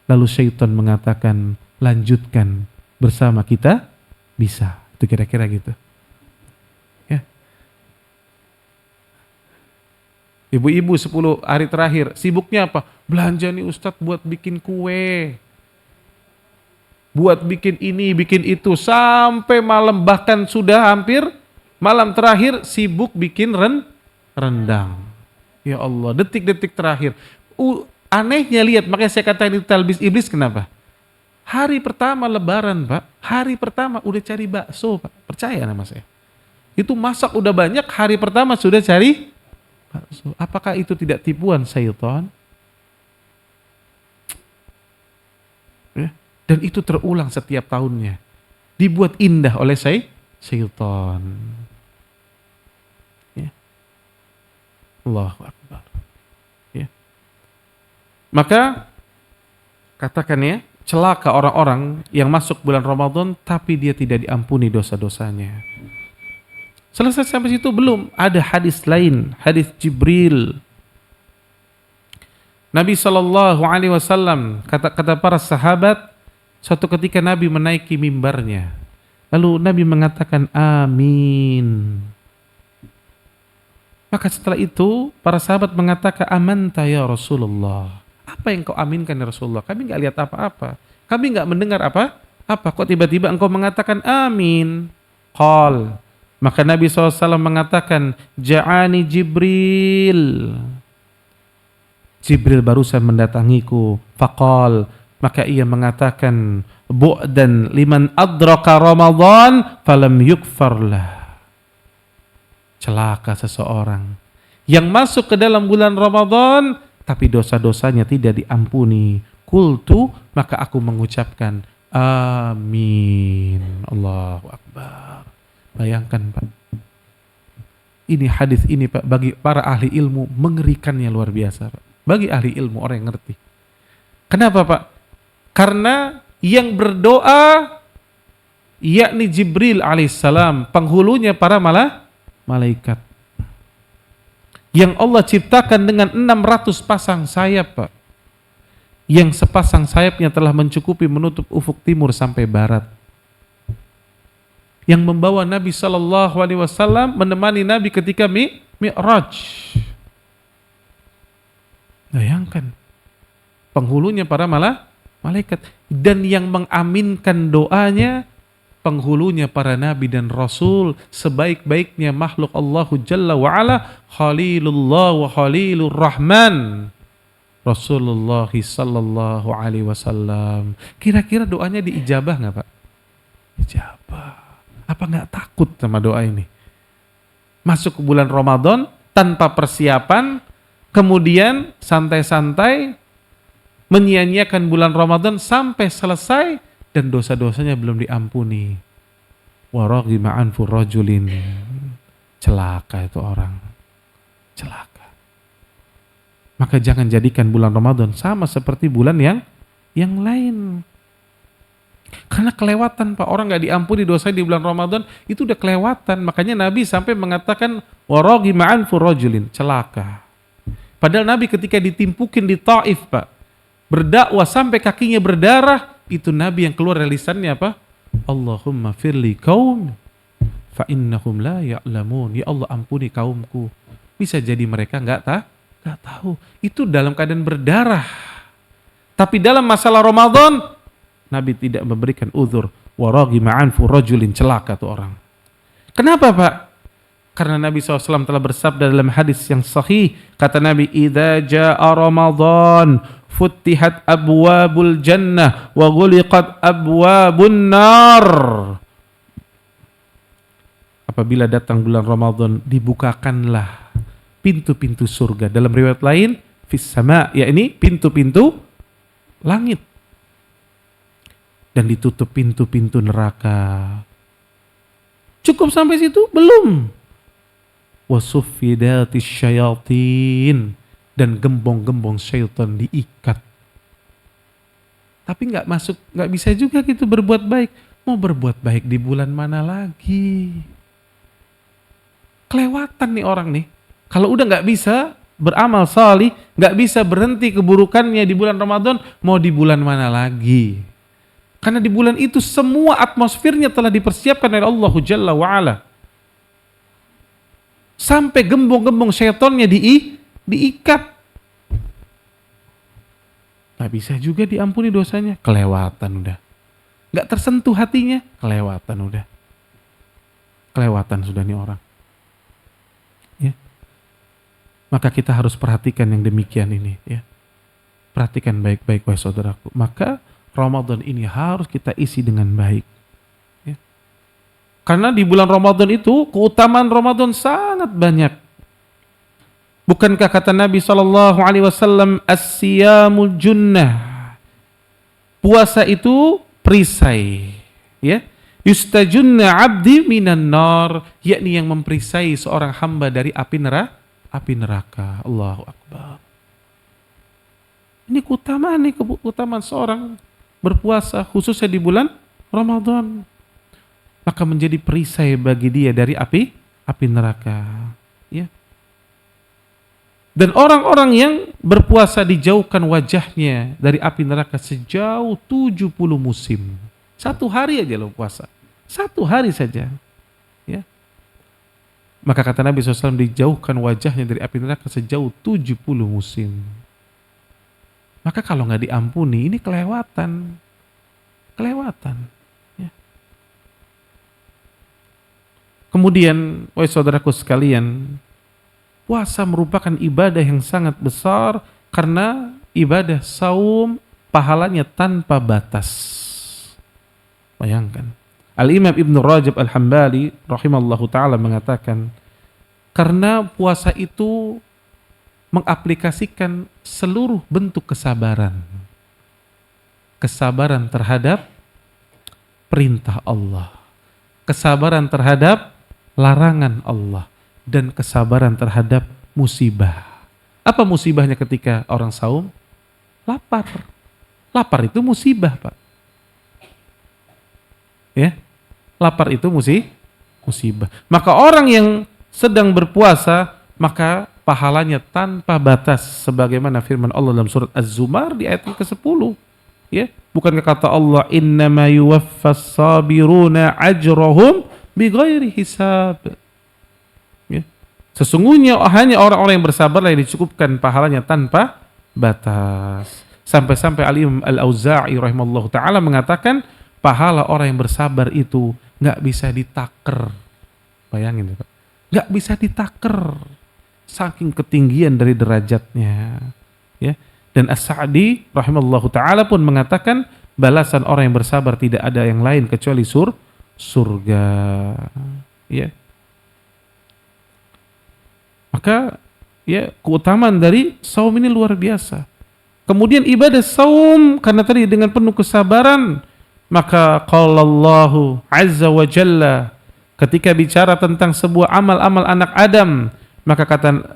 Lalu syaitan mengatakan, lanjutkan bersama kita bisa. Itu kira-kira gitu. Ya. Ibu-ibu 10 hari terakhir sibuknya apa? Belanja nih Ustadz buat bikin kue. Buat bikin ini, bikin itu sampai malam, bahkan sudah hampir malam terakhir sibuk bikin rendang. Ya Allah, detik-detik terakhir. Anehnya lihat, makanya saya katakan itu talbis iblis. Kenapa? Hari pertama lebaran, Pak, hari pertama udah cari bakso, Pak. Percaya sama saya. Itu masak udah banyak, hari pertama sudah cari bakso. Apakah itu tidak tipuan syaitan? Ya. Dan itu terulang setiap tahunnya. Dibuat indah oleh syaitan. Ya. Allahu Akbar. Ya. Maka katakan ya, celaka orang-orang yang masuk bulan Ramadan tapi dia tidak diampuni dosa-dosanya. Selesai sampai situ belum, ada hadis lain, hadis Jibril. Nabi SAW kata para sahabat, suatu ketika Nabi menaiki mimbarnya. Lalu Nabi mengatakan amin. Maka setelah itu para sahabat mengatakan amanta ya Rasulullah. Apa yang kau aminkan ya Rasulullah? Kami nggak lihat apa-apa. Kami nggak mendengar apa-apa. Kok tiba-tiba engkau mengatakan amin? Qal. Maka Nabi SAW mengatakan, ja'ani Jibril. Jibril barusan mendatangiku. Faqal. Maka ia mengatakan, bu'dan liman adraka Ramadan falam yukfarlah. Celaka seseorang yang masuk ke dalam bulan Ramadan tapi dosa-dosanya tidak diampuni. Qultu, maka aku mengucapkan amin. Allahu Akbar. Bayangkan Pak, ini hadis ini Pak, bagi para ahli ilmu mengerikannya luar biasa Pak. Bagi ahli ilmu, orang yang ngerti. Kenapa Pak? Karena yang berdoa yakni Jibril alaihissalam, penghulunya para malaikat. Yang Allah ciptakan dengan 600 pasang sayap, Pak. Yang sepasang sayapnya telah mencukupi menutup ufuk timur sampai barat. Yang membawa Nabi sallallahu alaihi wasallam, menemani Nabi ketika Mi'raj. Bayangkan, penghulunya para malaikat, dan yang mengaminkan doanya penghulunya para nabi dan rasul, sebaik-baiknya makhluk Allahu Jalla wa Ala, Khalilullah wa Khalilur Rahman, Rasulullah sallallahu alaihi wasallam. Kira-kira doanya diijabah nggak, Pak? Ijabah. Apa nggak takut sama doa ini? Masuk ke bulan Ramadan tanpa persiapan, kemudian santai-santai menyia-nyiakan bulan Ramadan sampai selesai dan dosa-dosanya belum diampuni. Waraghima anfu rajulin. Celaka itu orang. Celaka. Maka jangan jadikan bulan Ramadan sama seperti bulan yang lain. Karena kelewatan, Pak. Orang gak diampuni dosanya di bulan Ramadan, itu udah kelewatan. Makanya Nabi sampai mengatakan waraghima anfu rajulin. Celaka. Padahal Nabi ketika ditimpukin di Taif, Pak, berdakwah sampai kakinya berdarah, itu Nabi yang keluar dari lisannya apa? Allahumma firli kaum fa innahum la ya'lamun. Ya Allah, ampuni kaumku. Bisa jadi mereka nggak tahu. Itu dalam keadaan berdarah. Tapi dalam masalah Ramadan, Nabi tidak memberikan uzur. Waraghima anfu rajulin, celaka tuh orang. Kenapa, Pak? Karena Nabi SAW telah bersabda dalam hadis yang sahih, kata Nabi, idza jaa Ramadan futtihat abwabul jannah wa ghuliqat abwabun nar. Apabila datang bulan Ramadan, dibukakanlah pintu-pintu surga. Dalam riwayat lain, fis sama, yakni pintu-pintu langit. Dan ditutup pintu-pintu neraka. Cukup sampai situ? Belum. Wasuffidatis syayatin, dan gembong-gembong syaitan diikat. Tapi nggak masuk, nggak bisa juga gitu berbuat baik. Mau berbuat baik di bulan mana lagi? Kelewatan nih orang nih. Kalau udah nggak bisa beramal salih, nggak bisa berhenti keburukannya di bulan Ramadan, mau di bulan mana lagi? Karena di bulan itu semua atmosfernya telah dipersiapkan oleh Allah Jalla wa'ala. Sampai gembong-gembong syaitannya diikat. Gak bisa juga diampuni dosanya. Kelewatan udah. Gak tersentuh hatinya. Kelewatan udah. Kelewatan sudah nih orang. Ya. Maka kita harus perhatikan yang demikian ini. Ya. Perhatikan baik-baik wahai saudaraku. Maka Ramadan ini harus kita isi dengan baik. Ya. Karena di bulan Ramadan itu keutamaan Ramadan sangat banyak. Bukankah kata Nabi SAW, as-siyamul junnah, puasa itu perisai, ya. Yustajunna abdi minan nar, yakni yang memperisai seorang hamba dari api neraka. Allahu Akbar. Ini keutamaan seorang berpuasa khususnya di bulan Ramadan. Maka menjadi perisai bagi dia dari api neraka, ya. Dan orang-orang yang berpuasa dijauhkan wajahnya dari api neraka sejauh 70 musim. 1 hari aja lo puasa. 1 hari saja. Ya. Maka kata Nabi SAW, dijauhkan wajahnya dari api neraka sejauh 70 musim. Maka kalau nggak diampuni, ini kelewatan. Ya. Kemudian, wahai saudaraku sekalian, puasa merupakan ibadah yang sangat besar karena ibadah saum pahalanya tanpa batas. Bayangkan. Al-Imam Ibn Rajab Al-Hambali rahimallahu ta'ala mengatakan, karena puasa itu mengaplikasikan seluruh bentuk kesabaran. Kesabaran terhadap perintah Allah. Kesabaran terhadap larangan Allah. Dan kesabaran terhadap musibah. Apa musibahnya ketika orang saum? Lapar. Lapar itu musibah, Pak. Ya. lapar itu musibah. Maka orang yang sedang berpuasa, maka pahalanya tanpa batas sebagaimana firman Allah dalam surat Az-Zumar di ayat ke-10. Ya, bukankah kata Allah innama yuwaffas sabiruna ajrahum bighairi hisab. Ya. Sesungguhnya hanya orang-orang yang bersabar yang dicukupkan pahalanya tanpa batas. Sampai-sampai Al-Imam Al-Auza'i rahimallahu taala mengatakan pahala orang yang bersabar itu enggak bisa ditaker. Bayangin, Pak. Enggak bisa ditaker. Saking ketinggian dari derajatnya. Ya. Dan As-Sa'di rahimallahu taala pun mengatakan balasan orang yang bersabar tidak ada yang lain kecuali surga. Ya. Maka ya keutamaan dari saum ini luar biasa. Kemudian ibadah saum karena tadi dengan penuh kesabaran, maka qallallahu azza wa jalla ketika bicara tentang sebuah amal-amal anak Adam, maka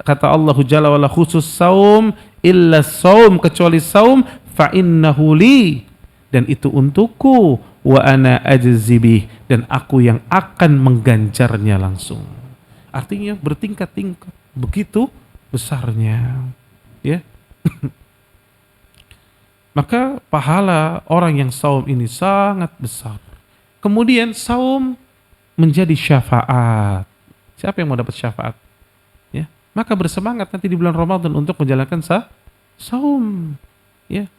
kata Allah Jalla wa'ala khusus saum illa saum, kecuali saum fa innahu li, dan itu untukku, wa ana ajzi bih, dan aku yang akan mengganjarnya langsung. Artinya bertingkat-tingkat, begitu besarnya, ya. Maka pahala orang yang saum ini sangat besar. Kemudian saum menjadi syafaat. Siapa yang mau dapat syafaat? Ya, maka bersemangat nanti di bulan Ramadan untuk menjalankan saum. Ya.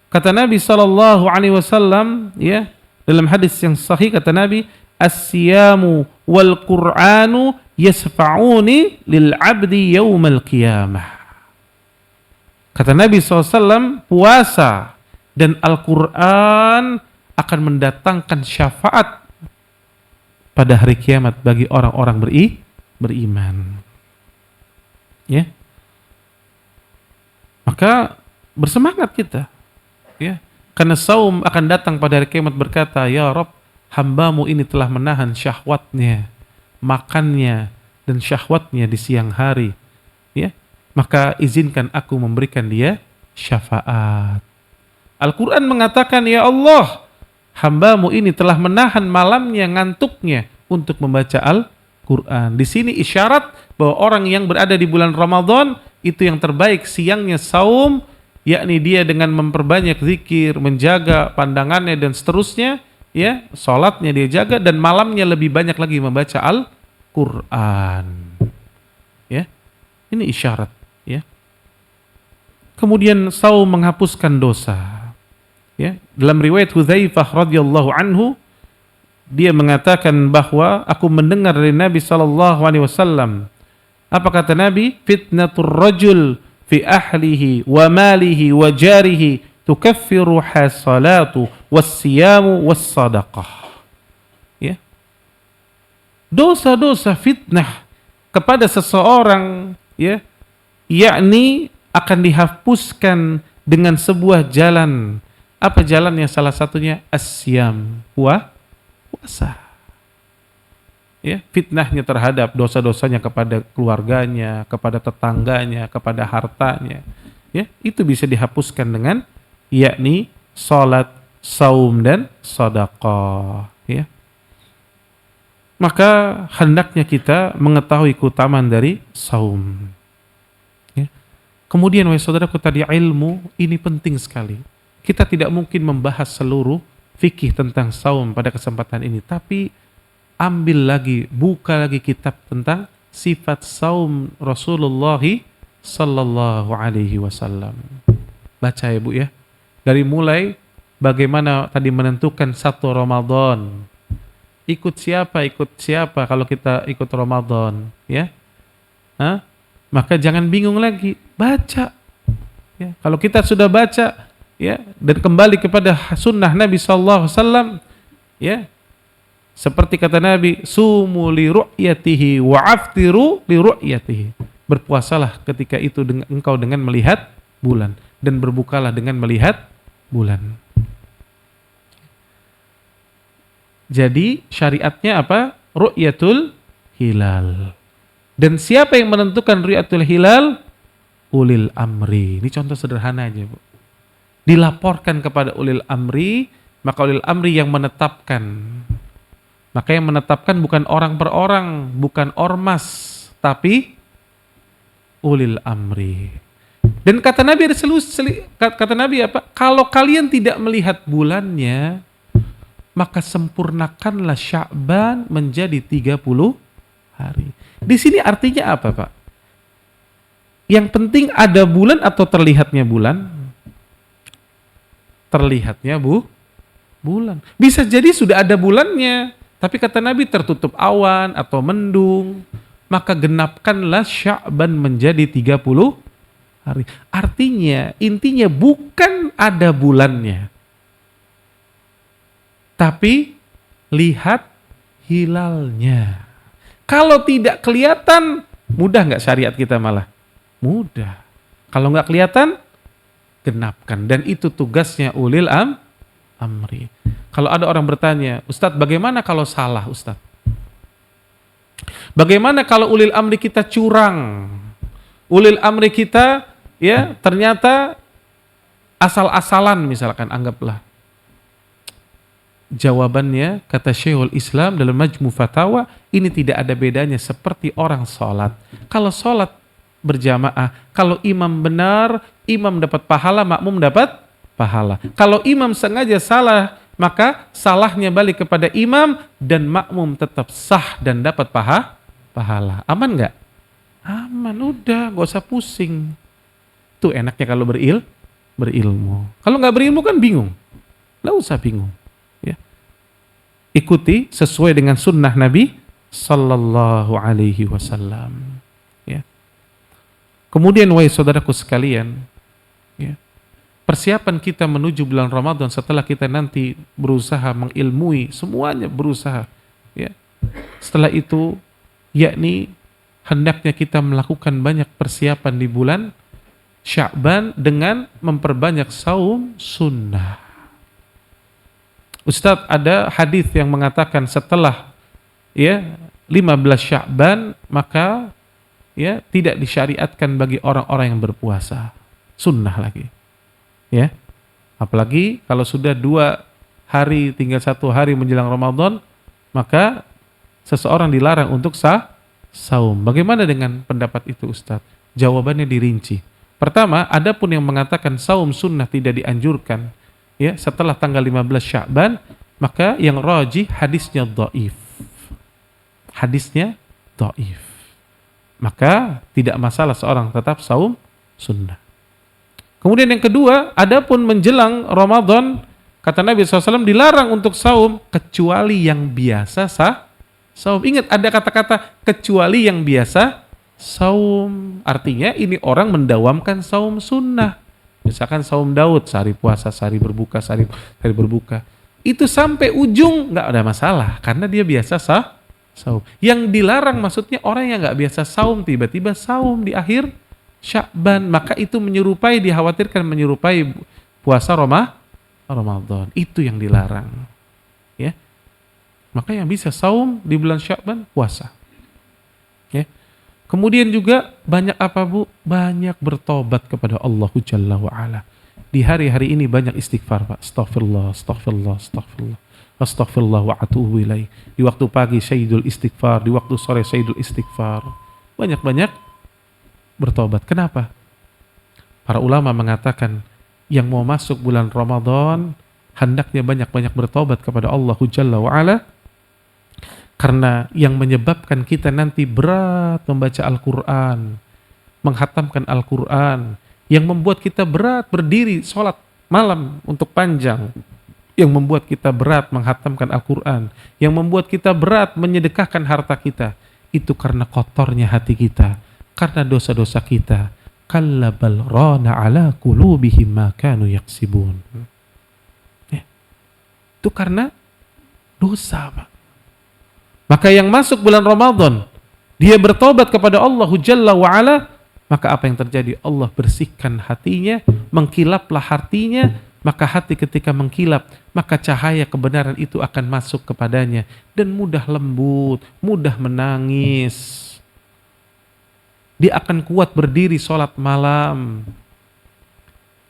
Kata Nabi SAW, ya, dalam hadis yang sahih kata Nabi, as-siyamu wal Qur'anu yasfa'uni lil 'abdi yaumal qiyamah. Kata Nabi SAW, puasa dan Al-Quran akan mendatangkan syafaat pada hari kiamat bagi orang-orang beriman. Ya. Maka bersemangat kita. Ya. Karena saum akan datang pada hari kiamat berkata, ya Rabb, hambamu ini telah menahan syahwatnya, makannya, dan syahwatnya di siang hari. Ya. Maka izinkan aku memberikan dia syafaat. Al-Quran mengatakan, ya Allah, hambamu ini telah menahan malamnya, ngantuknya untuk membaca Al-Quran. Di sini isyarat bahwa orang yang berada di bulan Ramadan itu yang terbaik siangnya saum, yakni dia dengan memperbanyak zikir, menjaga pandangannya dan seterusnya, ya, salatnya dia jaga, dan malamnya lebih banyak lagi membaca Al-Quran. Ya, ini isyarat. Ya. Kemudian saum menghapuskan dosa. Ya, dalam riwayat Hudzaifah radhiyallahu anhu, dia mengatakan bahwa aku mendengar dari Nabi SAW. Apa kata Nabi? Fitnatur rajul fi ahlihi wa malihi wa jarihi tukaffiru hasalatu was-siyamu was-sadaqah. Ya. Dosa-dosa fitnah kepada seseorang, ya, yakni akan dihapuskan dengan sebuah jalan. Apa jalannya? Salah satunya as-siyam, puasa. Ya, fitnahnya terhadap dosa-dosanya kepada keluarganya, kepada tetangganya, kepada hartanya. Ya, itu bisa dihapuskan dengan yakni salat, saum, dan sedekah. Ya. Maka hendaknya kita mengetahui keutamaan dari saum. Kemudian wahai saudaraku, tadi ilmu ini penting sekali. Kita tidak mungkin membahas seluruh fikih tentang saum pada kesempatan ini, tapi ambil lagi, buka lagi kitab tentang sifat saum Rasulullah sallallahu alaihi wasallam. Baca ya Bu ya. Dari mulai bagaimana tadi menentukan satu Ramadan. Ikut siapa kalau kita ikut Ramadan, ya? Maka jangan bingung lagi, baca. Ya, kalau kita sudah baca, ya, dan kembali kepada sunnah Nabi SAW, ya, seperti kata Nabi, sumu li ru'yatihi wa aftiru li ru'yatihi. Berpuasalah ketika itu engkau dengan melihat bulan, dan berbukalah dengan melihat bulan. Jadi syariatnya apa? Ru'yatul hilal. Dan siapa yang menentukan ru'yatul hilal? Ulil amri. Ini contoh sederhana aja, Bu. Dilaporkan kepada ulil amri, maka ulil amri yang menetapkan. Maka yang menetapkan bukan orang per orang, bukan ormas, tapi ulil amri. Dan kata Nabi kata Nabi apa? Kalau kalian tidak melihat bulannya, maka sempurnakanlah Sya'ban menjadi 30 hari. Di sini artinya apa, Pak? Yang penting ada bulan atau terlihatnya bulan? Terlihatnya bulan. Bisa jadi sudah ada bulannya, tapi kata Nabi tertutup awan atau mendung, maka genapkanlah Sya'ban menjadi 30 hari. Artinya, intinya bukan ada bulannya, tapi lihat hilalnya. Kalau tidak kelihatan, mudah nggak syariat kita malah? Mudah. Kalau nggak kelihatan, genapkan. Dan itu tugasnya ulil amri. Kalau ada orang bertanya, Ustadz bagaimana kalau salah Ustadz? Bagaimana kalau ulil amri kita curang? Ulil amri kita ya ternyata asal-asalan misalkan, anggaplah. Jawabannya kata Syekhul Islam dalam Majmu' Fatawa, ini tidak ada bedanya seperti orang sholat. Kalau sholat berjamaah, kalau imam benar, imam dapat pahala, makmum dapat pahala. Kalau imam sengaja salah, maka salahnya balik kepada imam dan makmum tetap sah dan dapat pahala. Aman nggak? Aman, udah, nggak usah pusing. Itu enaknya kalau berilmu. Kalau nggak berilmu kan bingung. Nggak usah bingung. Ya. Ikuti sesuai dengan sunnah Nabi Sallallahu Alaihi Wasallam. Ya. Kemudian wahai saudaraku sekalian, ya, persiapan kita menuju bulan Ramadan setelah kita nanti berusaha mengilmui, semuanya berusaha. Ya. Setelah itu, yakni hendaknya kita melakukan banyak persiapan di bulan Sya'ban dengan memperbanyak saum sunnah. Ustadz, ada hadis yang mengatakan setelah 15 Sya'ban maka tidak disyariatkan bagi orang-orang yang berpuasa. Sunnah lagi. Ya. Apalagi kalau sudah 2 hari, tinggal 1 hari menjelang Ramadan, maka seseorang dilarang untuk saum. Bagaimana dengan pendapat itu Ustadz? Jawabannya dirinci. Pertama, adapun yang mengatakan saum sunnah tidak dianjurkan ya setelah tanggal 15 Sya'ban, maka yang rajih hadisnya dhaif. Hadisnya dhaif. Maka tidak masalah seorang tetap saum sunnah. Kemudian yang kedua, adapun menjelang Ramadan, kata Nabi SAW dilarang untuk saum kecuali yang biasa saum. Ingat ada kata-kata kecuali yang biasa saum. Artinya ini orang mendawamkan saum sunnah. Misalkan saum Daud, sehari puasa, sehari berbuka, sehari berbuka. Itu sampai ujung nggak ada masalah karena dia biasa saum. Yang dilarang maksudnya orang yang nggak biasa saum tiba-tiba saum di akhir Sya'ban, maka itu dikhawatirkan menyerupai puasa Ramadan. Itu yang dilarang. Ya. Maka yang bisa saum di bulan Sya'ban puasa. Ya. Kemudian juga banyak apa Bu? Banyak bertobat kepada Allah Jalla wa Ala. Di hari-hari ini banyak istighfar Pak. Astaghfirullah, astaghfirullah, astaghfirullah. Astaghfirullah wa atubu ilaih. Di waktu pagi Sayyidul Istighfar, di waktu sore Sayyidul Istighfar. Banyak-banyak bertobat. Kenapa? Para ulama mengatakan yang mau masuk bulan Ramadan hendaknya banyak-banyak bertobat kepada Allah Jalla wa Ala, karena yang menyebabkan kita nanti berat membaca Al-Quran, menghatamkan Al-Quran, yang membuat kita berat berdiri sholat malam untuk panjang, yang membuat kita berat menghatamkan Al-Quran, yang membuat kita berat menyedekahkan harta kita, itu karena kotornya hati kita, karena dosa-dosa kita. Kalla bal rana ala qulubihim ma kanu yaksibun. Itu karena dosa, Pak. Maka yang masuk bulan Ramadan, dia bertobat kepada Allah Jalla wa Ala, maka apa yang terjadi? Allah bersihkan hatinya, mengkilaplah hatinya, maka hati ketika mengkilap, maka cahaya kebenaran itu akan masuk kepadanya dan mudah lembut, mudah menangis. Dia akan kuat berdiri sholat malam.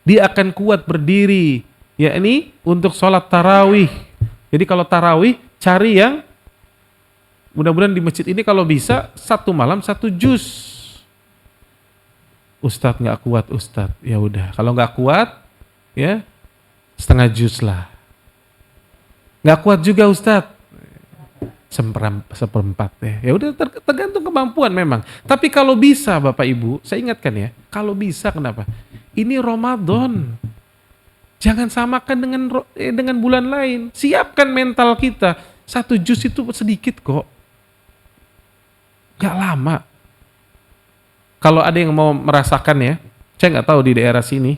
Dia akan kuat berdiri, yakni untuk sholat tarawih. Jadi kalau tarawih, cari yang Mudah-mudahan di masjid ini kalau bisa 1 malam 1 juz. Ustadz nggak kuat Ustadz, ya udah. Kalau nggak kuat, ya setengah juz lah. Nggak kuat juga Ustadz, seperempat ya. Ya udah tergantung kemampuan memang. Tapi kalau bisa Bapak Ibu, saya ingatkan ya, kalau bisa kenapa? Ini Ramadan. Jangan samakan dengan bulan lain. Siapkan mental kita. 1 juz itu sedikit kok. Gak lama. Kalau ada yang mau merasakan ya, saya nggak tahu di daerah sini,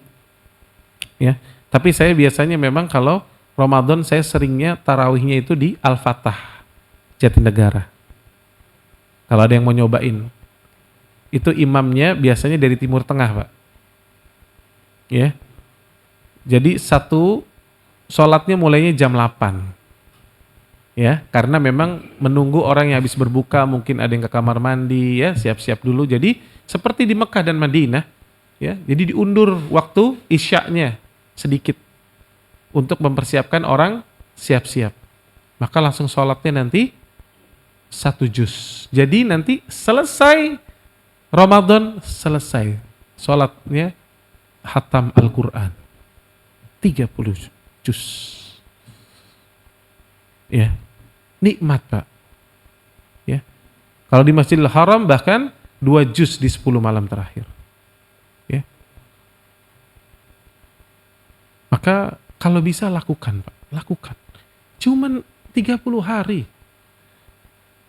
ya. Tapi saya biasanya memang kalau Ramadan saya seringnya tarawihnya itu di Al-Fatah, Jatinegara. Kalau ada yang mau nyobain, itu imamnya biasanya dari Timur Tengah, Pak. Ya. Jadi sholatnya mulainya jam 8. Ya, karena memang menunggu orang yang habis berbuka, mungkin ada yang ke kamar mandi, ya, siap-siap dulu. Jadi seperti di Mekah dan Madinah, ya. Jadi diundur waktu isyaknya sedikit untuk mempersiapkan orang siap-siap. Maka langsung sholatnya nanti 1 juz. Jadi nanti selesai Ramadan, selesai sholatnya khatam Al-Quran 30 juz. Ya, nikmat Pak. Ya, kalau di Masjidil Haram bahkan 2 juz di 10 malam terakhir. Ya, maka kalau bisa lakukan Pak, lakukan. Cuman 30 hari.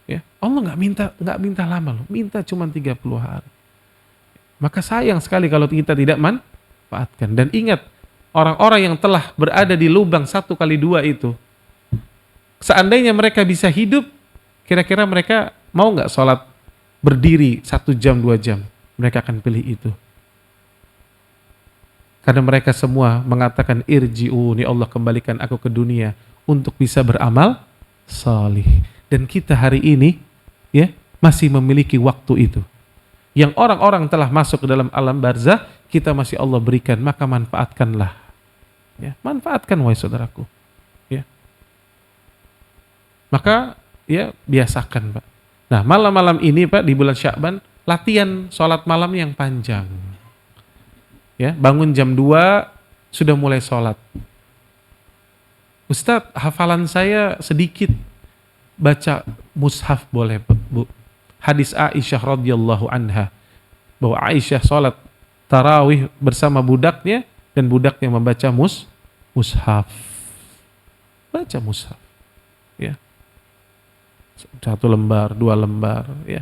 Ya, Allah nggak minta lama loh, minta cuman 30 hari. Maka sayang sekali kalau kita tidak manfaatkan. Dan ingat, orang-orang yang telah berada di lubang 1x2 itu, seandainya mereka bisa hidup, kira-kira mereka mau nggak sholat berdiri 1 jam 2 jam? Mereka akan pilih itu. Karena mereka semua mengatakan irji'uni, Allah kembalikan aku ke dunia untuk bisa beramal salih. Dan kita hari ini ya masih memiliki waktu itu. Yang orang-orang telah masuk ke dalam alam barzah, kita masih Allah berikan, maka manfaatkanlah. Ya, manfaatkan wahai saudaraku. Ya. Maka ya biasakan Pak. Nah malam-malam ini Pak di bulan Sya'ban latihan sholat malam yang panjang. Ya, bangun jam 2 sudah mulai sholat. Ustadz, hafalan saya sedikit, baca mushaf boleh Bu. Hadis Aisyah radhiyallahu anha bahwa Aisyah sholat tarawih bersama budaknya dan budaknya membaca mushaf. Baca mushaf. Ya. 1 lembar, 2 lembar, ya.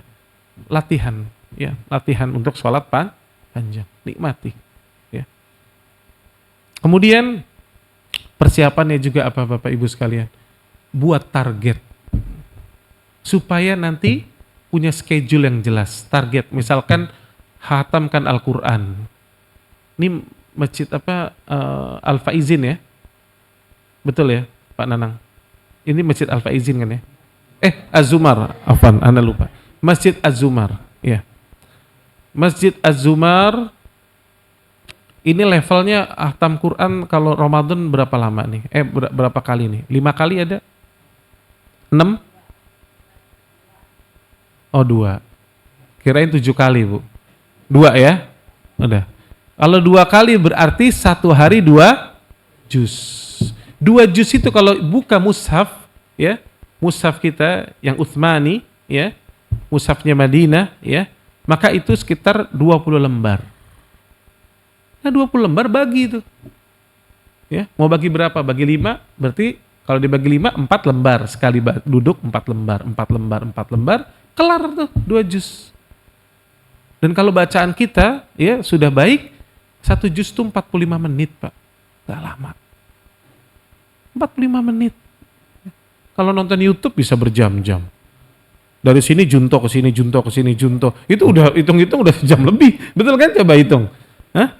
Latihan, ya, latihan untuk sholat panjang, nikmati, ya. Kemudian persiapannya juga apa Bapak Ibu sekalian? Buat target supaya nanti punya schedule yang jelas. Target, misalkan khatamkan Al-Quran. Ini masjid apa? Al-Faizin ya, betul ya Pak Nanang? Ini masjid Al-Faizin kan ya? Az-Zumar, afwan, Anda lupa. Masjid Az-Zumar, ya. Masjid Az-Zumar ini levelnya khatam Quran kalau Ramadan berapa lama nih? Berapa kali nih? 5 kali ada? 6? Oh 2. Kirain 7 kali Bu. 2 ya? Udah. Kalau 2 kali berarti 1 hari 2 juz. 2 juz itu kalau buka mushaf, ya, mushaf kita yang Utsmani, ya, mushafnya Madinah, ya, maka itu sekitar 20 lembar. Nah 20 lembar bagi itu. Ya, mau bagi berapa? Bagi 5, berarti kalau dibagi 5, 4 lembar. Sekali duduk 4 lembar, 4 lembar, 4 lembar, kelar tuh 2 juz. Dan kalau bacaan kita, ya, sudah baik, 1 juz itu 45 menit Pak. Gak lama. 45 menit. Kalau nonton YouTube bisa berjam-jam. Dari sini junto ke sini, junto ke sini, junto. Itu udah hitung-hitung udah jam lebih. Betul kan? Coba hitung. Hah?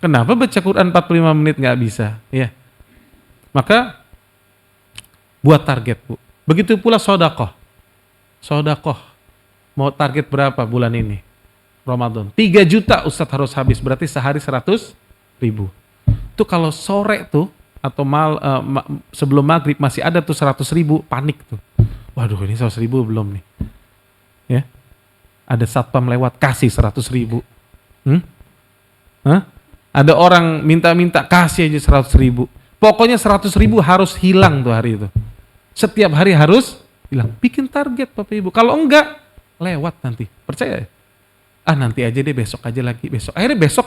Kenapa baca Quran 45 menit nggak bisa? Ya. Maka buat target Bu. Begitu pula sedekah. Sedekah. Mau target berapa bulan ini? Ramadan. 3 juta Ustadz harus habis. Berarti sehari 100.000. Itu kalau sore tuh atau sebelum maghrib masih ada tuh 100.000, panik tuh. Waduh, ini 100.000 belum nih. Ya, ada satpam lewat, kasih 100.000. Hah? Ada orang minta-minta, kasih aja 100.000. Pokoknya 100.000 harus hilang tuh hari itu. Setiap hari harus hilang. Bikin target Bapak Ibu. Kalau enggak, lewat nanti. Percaya ya? Nanti aja deh, besok aja lagi, besok. Akhirnya besok.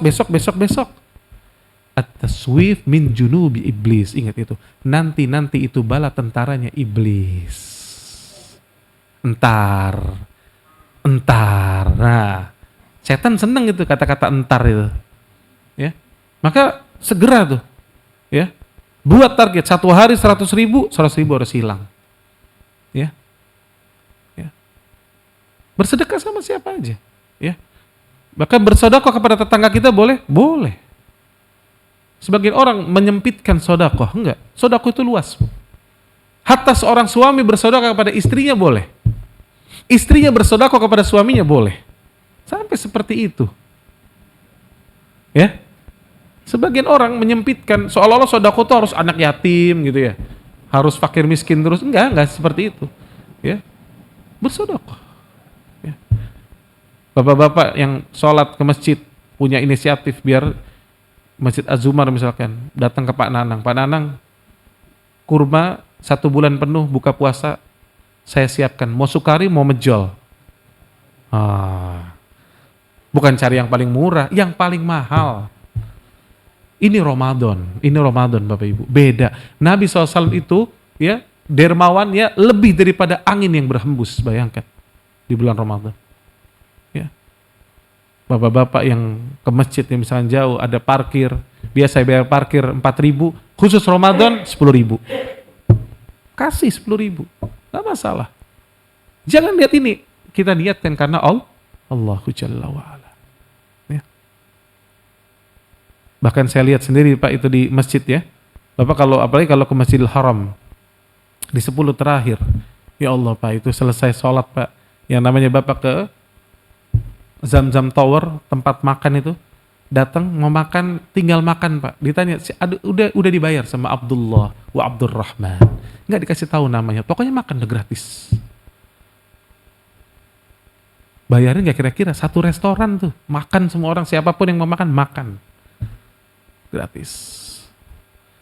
At-taswif min junubi iblis. Ingat itu. Nanti itu bala tentaranya iblis. Entar. Nah, setan seneng itu kata-kata entar itu. Ya. Maka segera tuh. Ya. Buat target 1 hari 100.000 harus hilang. Ya. Bersedekah sama siapa aja. Ya. Bahkan bersedekah kepada tetangga kita boleh? Boleh. Sebagian orang menyempitkan sedekah, enggak. Sedekah itu luas. Hatta seorang suami bersedekah kepada istrinya boleh. Istrinya bersedekah kepada suaminya boleh. Sampai seperti itu. Ya. Sebagian orang menyempitkan seolah-olah sedekah itu harus anak yatim gitu ya. Harus fakir miskin terus. Enggak seperti itu. Ya. Bersedekah. Ya. Bapak-bapak yang sholat ke masjid punya inisiatif biar Masjid Az-Zumar misalkan, datang ke Pak Nanang. Pak Nanang, kurma 1 bulan penuh buka puasa saya siapkan. Mau sukari, mau mejol. Bukan cari yang paling murah, yang paling mahal. Ini Ramadan Bapak Ibu. Beda. Nabi SAW itu ya dermawan ya lebih daripada angin yang berhembus. Bayangkan di bulan Ramadan. Bapak-bapak yang ke masjid yang misalnya jauh ada parkir, biasa bayar parkir 4.000, khusus Ramadan 10.000. Kasih 10.000, gak masalah. Jangan lihat ini, kita niatkan karena Allahu Jalla wa'ala. Ya. Bahkan saya lihat sendiri Pak itu di masjid ya, Bapak apalagi kalau ke Masjidil Haram, di 10 terakhir, ya Allah Pak itu selesai sholat Pak, yang namanya Bapak ke Zam-Zam Tower, tempat makan itu, datang mau makan, tinggal makan Pak. Ditanya, udah dibayar sama Abdullah wa Abdurrahman. Nggak dikasih tahu namanya, pokoknya makan udah gratis. Bayarin nggak kira-kira 1 restoran tuh, makan semua orang, siapapun yang mau makan gratis.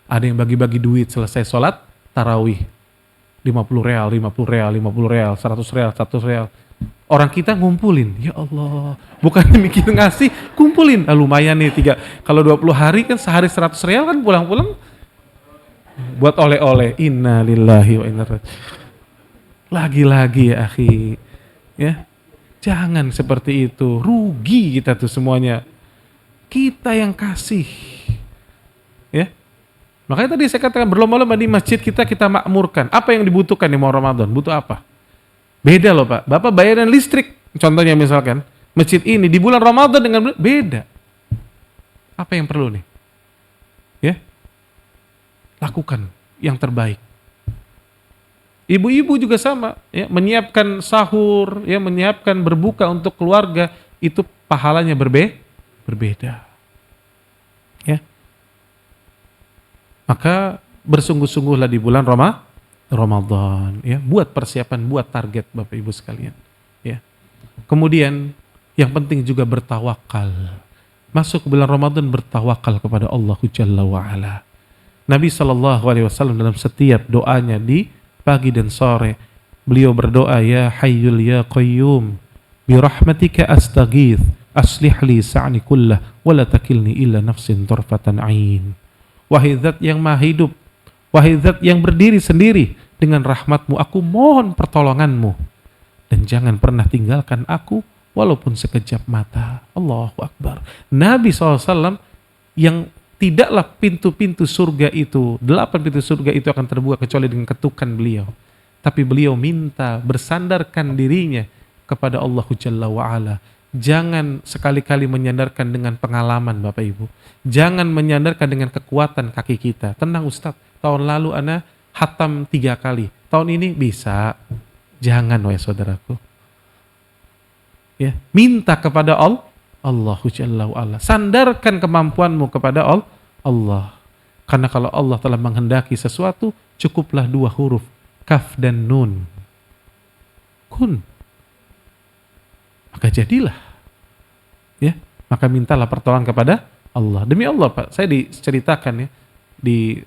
Ada yang bagi-bagi duit selesai sholat tarawih, 50 real, 100 real. Orang kita ngumpulin, ya Allah, bukan mikir ngasih, kumpulin. Lumayan nih kalau 20 hari kan sehari 100 real kan pulang-pulang buat oleh-oleh. Inna lillahi wa inna ilaihi raji'un. Lagi-lagi ya akhi, ya jangan seperti itu, rugi kita tuh semuanya. Kita yang kasih, ya. Makanya tadi saya katakan berlomba-lomba di masjid kita makmurkan. Apa yang dibutuhkan di mau Ramadan? Butuh apa? Beda loh Pak, Bapak bayaran listrik, contohnya misalkan, masjid ini di bulan Ramadan dengan beda. Apa yang perlu nih? Ya, lakukan yang terbaik. Ibu-ibu juga sama, ya, menyiapkan sahur, ya, menyiapkan berbuka untuk keluarga, itu pahalanya berbeda. Ya. Maka bersungguh-sungguhlah di bulan Ramadan, ya, buat persiapan, buat target Bapak Ibu sekalian, ya. Kemudian yang penting juga bertawakal. Masuk bulan Ramadan bertawakal kepada Allah Jalla wa Ala. Nabi SAW dalam setiap doanya di pagi dan sore, beliau berdoa, ya Hayyul ya Qayyum, bi rahmatika astaghith, aslih li sa'ni kullah, wa la takilni illa nafsin tarfatan ain. Wahai Zat yang Maha Hidup, wahai Zat yang berdiri sendiri, dengan rahmat-Mu aku mohon pertolongan-Mu, dan jangan pernah tinggalkan aku walaupun sekejap mata. Allahu Akbar. Nabi SAW yang tidaklah pintu-pintu surga itu, 8 pintu surga itu akan terbuka kecuali dengan ketukan beliau. Tapi beliau minta, bersandarkan dirinya kepada Allah Jalla wa'ala. Jangan sekali-kali menyandarkan dengan pengalaman Bapak Ibu. Jangan menyandarkan dengan kekuatan kaki kita. Tenang Ustaz, tahun lalu ana hatam 3 kali. Tahun ini bisa. Jangan wahai saudaraku. Ya, minta kepada Allahu Jalla wa'ala. Sandarkan kemampuanmu kepada Allah. Karena kalau Allah telah menghendaki sesuatu, cukuplah 2 huruf, kaf dan nun. kun. Maka jadilah. Ya, maka mintalah pertolongan kepada Allah. Demi Allah, Pak, saya diceritakan ya di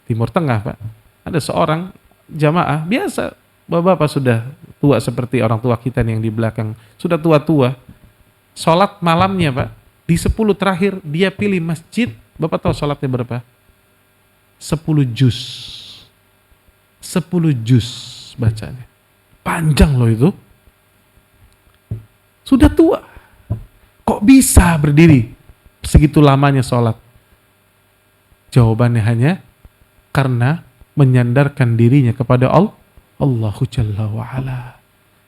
Timur Tengah, Pak. Ada seorang jamaah biasa, bapak-bapak sudah tua seperti orang tua kita nih yang di belakang, sudah tua-tua. Sholat malamnya, Pak, di 10 terakhir dia pilih masjid. Bapak tahu sholatnya berapa? 10 juz. 10 juz bacanya. Panjang loh itu. Sudah tua. Kok bisa berdiri segitu lamanya sholat? Jawabannya hanya karena menyandarkan dirinya kepada Allahu Jalla wa'ala.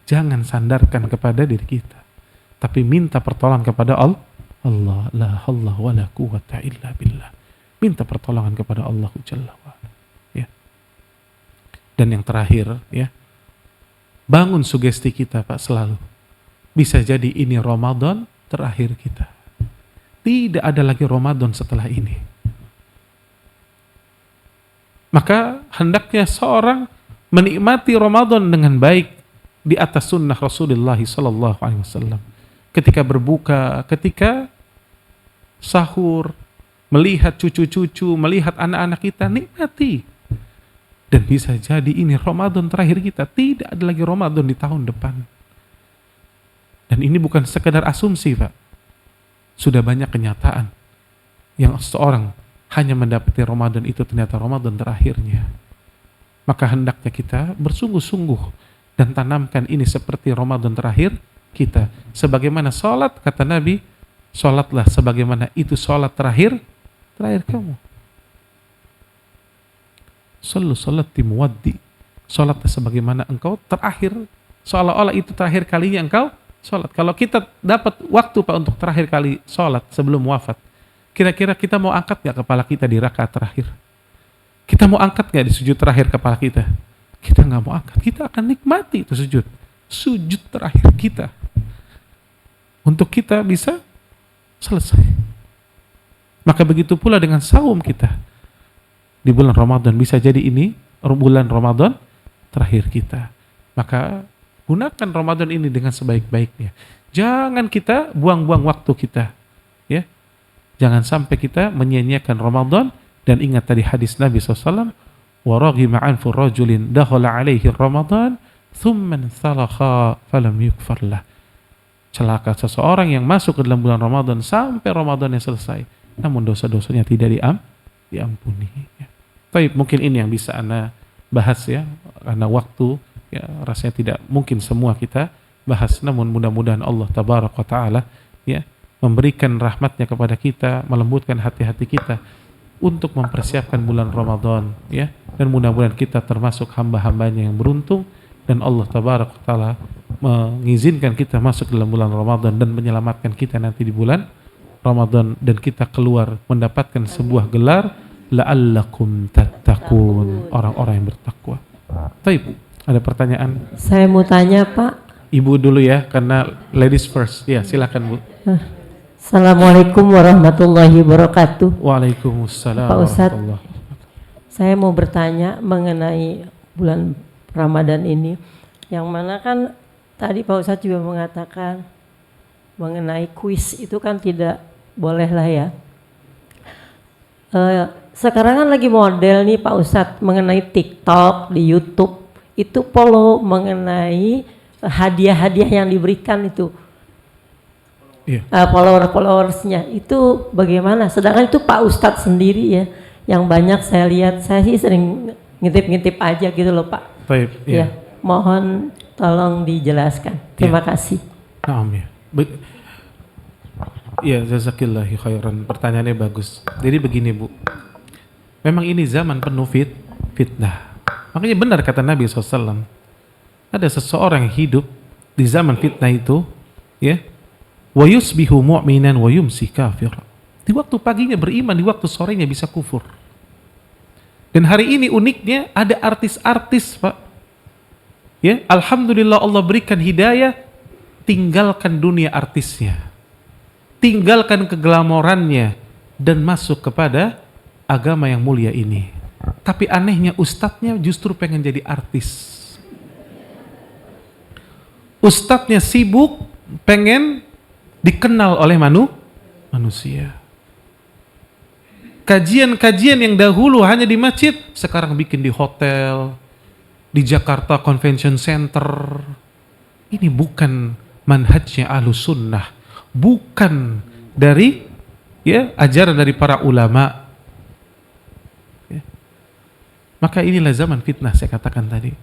Jangan sandarkan kepada diri kita, tapi minta pertolongan kepada Allah. La haula wala quwwata illa billah. Minta pertolongan kepada Allah Jalla wa'ala. Ya. Dan yang terakhir, ya, bangun sugesti kita, Pak, selalu. Bisa jadi ini Ramadan terakhir kita. Tidak ada lagi Ramadan setelah ini. Maka hendaknya seorang menikmati Ramadan dengan baik di atas sunnah Rasulullah SAW. Ketika berbuka, ketika sahur, melihat cucu-cucu, melihat anak-anak kita, nikmati. Dan bisa jadi ini Ramadan terakhir kita. Tidak ada lagi Ramadan di tahun depan. Dan ini bukan sekedar asumsi, Pak. Sudah banyak kenyataan yang seorang hanya mendapati Ramadan itu ternyata Ramadan terakhirnya. Maka hendaknya kita bersungguh-sungguh dan tanamkan ini seperti Ramadan terakhir kita. Sebagaimana sholat, kata Nabi, sholatlah sebagaimana itu sholat terakhir kamu. Sallu salati muwaddi. Sholatlah sebagaimana engkau terakhir, seolah-olah itu terakhir kalinya engkau sholat. Kalau kita dapat waktu, Pak, untuk terakhir kali sholat sebelum wafat, kira-kira kita mau angkat gak kepala kita di rakaat terakhir? Kita mau angkat gak di sujud terakhir kepala kita? Kita gak mau angkat. Kita akan nikmati itu sujud. Sujud terakhir kita. Untuk kita bisa selesai. Maka begitu pula dengan saum kita. Di bulan Ramadan bisa jadi ini bulan Ramadan terakhir kita. Maka gunakan Ramadan ini dengan sebaik-baiknya. Jangan kita buang-buang waktu kita. Ya. Jangan sampai kita menyia-nyiakan Ramadan. Dan ingat tadi hadis Nabi SAW, وَرَغِمَ عَنْفُ رَجُلٍ دَخَلَ عَلَيْهِ رَمَضَانِ ثُمَّ انْسَلَخَا فَلَمْ يُغْفَرْ لَهُ. Celaka seseorang yang masuk ke dalam bulan Ramadan sampai Ramadannya selesai, namun dosa-dosanya tidak diampuni. Ya. Baik, mungkin ini yang bisa Anda bahas ya, karena waktu ya rasanya tidak mungkin semua kita bahas, namun mudah-mudahan Allah Tabaraka wa Ta'ala ya memberikan rahmatnya kepada kita, melembutkan hati-hati kita untuk mempersiapkan bulan Ramadan ya, dan mudah-mudahan kita termasuk hamba-hambanya yang beruntung, dan Allah Tabaraka wa Ta'ala mengizinkan kita masuk dalam bulan Ramadan dan menyelamatkan kita nanti di bulan Ramadan, dan kita keluar mendapatkan sebuah gelar la'allakum tattaqun, orang-orang yang bertakwa. Baik, ada pertanyaan? Saya mau tanya, Pak. Ibu dulu ya, karena ladies first. Ya, silakan, Bu. Assalamualaikum warahmatullahi wabarakatuh. Waalaikumsalam. Pak Ustadz, saya mau bertanya mengenai bulan Ramadan ini, yang mana kan tadi Pak Ustadz juga mengatakan mengenai kuis itu kan tidak boleh lah ya. Sekarang kan lagi model nih Pak Ustadz mengenai TikTok, di YouTube, itu follow mengenai hadiah-hadiah yang diberikan itu. Followersnya itu bagaimana? Sedangkan itu Pak Ustadz sendiri ya, yang banyak saya lihat, saya sih sering ngintip-ngintip aja gitu loh Pak. Baik, ya. Mohon tolong dijelaskan. Terima kasih. Naam ya. Ya, jazakillahi khairan. Pertanyaannya bagus. Jadi begini, Bu. Memang ini zaman penuh fitnah. Makanya benar kata Nabi SAW. Ada seseorang yang hidup di zaman fitnah itu, ya. Wa yusbihu mu'minan wa yumsi kafir. Di waktu paginya beriman, di waktu sorenya bisa kufur. Dan hari ini uniknya ada artis-artis, Pak. Ya, alhamdulillah Allah berikan hidayah, tinggalkan dunia artisnya. Tinggalkan keglamorannya dan masuk kepada agama yang mulia ini. Tapi anehnya ustadznya justru pengen jadi artis. Ustadznya sibuk pengen dikenal oleh manusia. Kajian-kajian yang dahulu hanya di masjid, sekarang bikin di hotel, di Jakarta Convention Center. Ini bukan manhajnya Ahlus Sunnah, bukan dari ajaran dari para ulama. Ya. Maka inilah zaman fitnah, saya katakan tadi.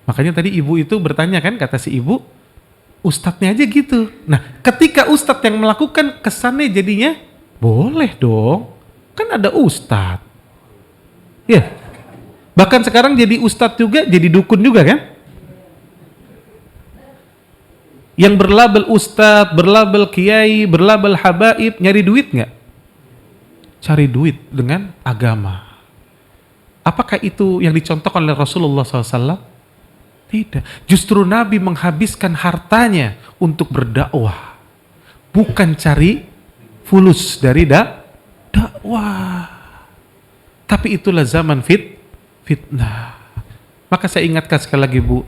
Makanya tadi ibu itu bertanya kan, kata si ibu, ustadznya aja gitu. Nah, ketika ustadz yang melakukan, kesannya jadinya boleh dong, kan ada ustadz. Ya, bahkan sekarang jadi ustadz juga, jadi dukun juga kan? Yang berlabel ustadz, berlabel kiai, berlabel habaib, nyari duit nggak? Cari duit dengan agama. Apakah itu yang dicontohkan oleh Rasulullah SAW? Tidak. Justru Nabi menghabiskan hartanya untuk berdakwah, bukan cari fulus dari dakwah. Tapi itulah zaman fitnah. Maka saya ingatkan sekali lagi Bu,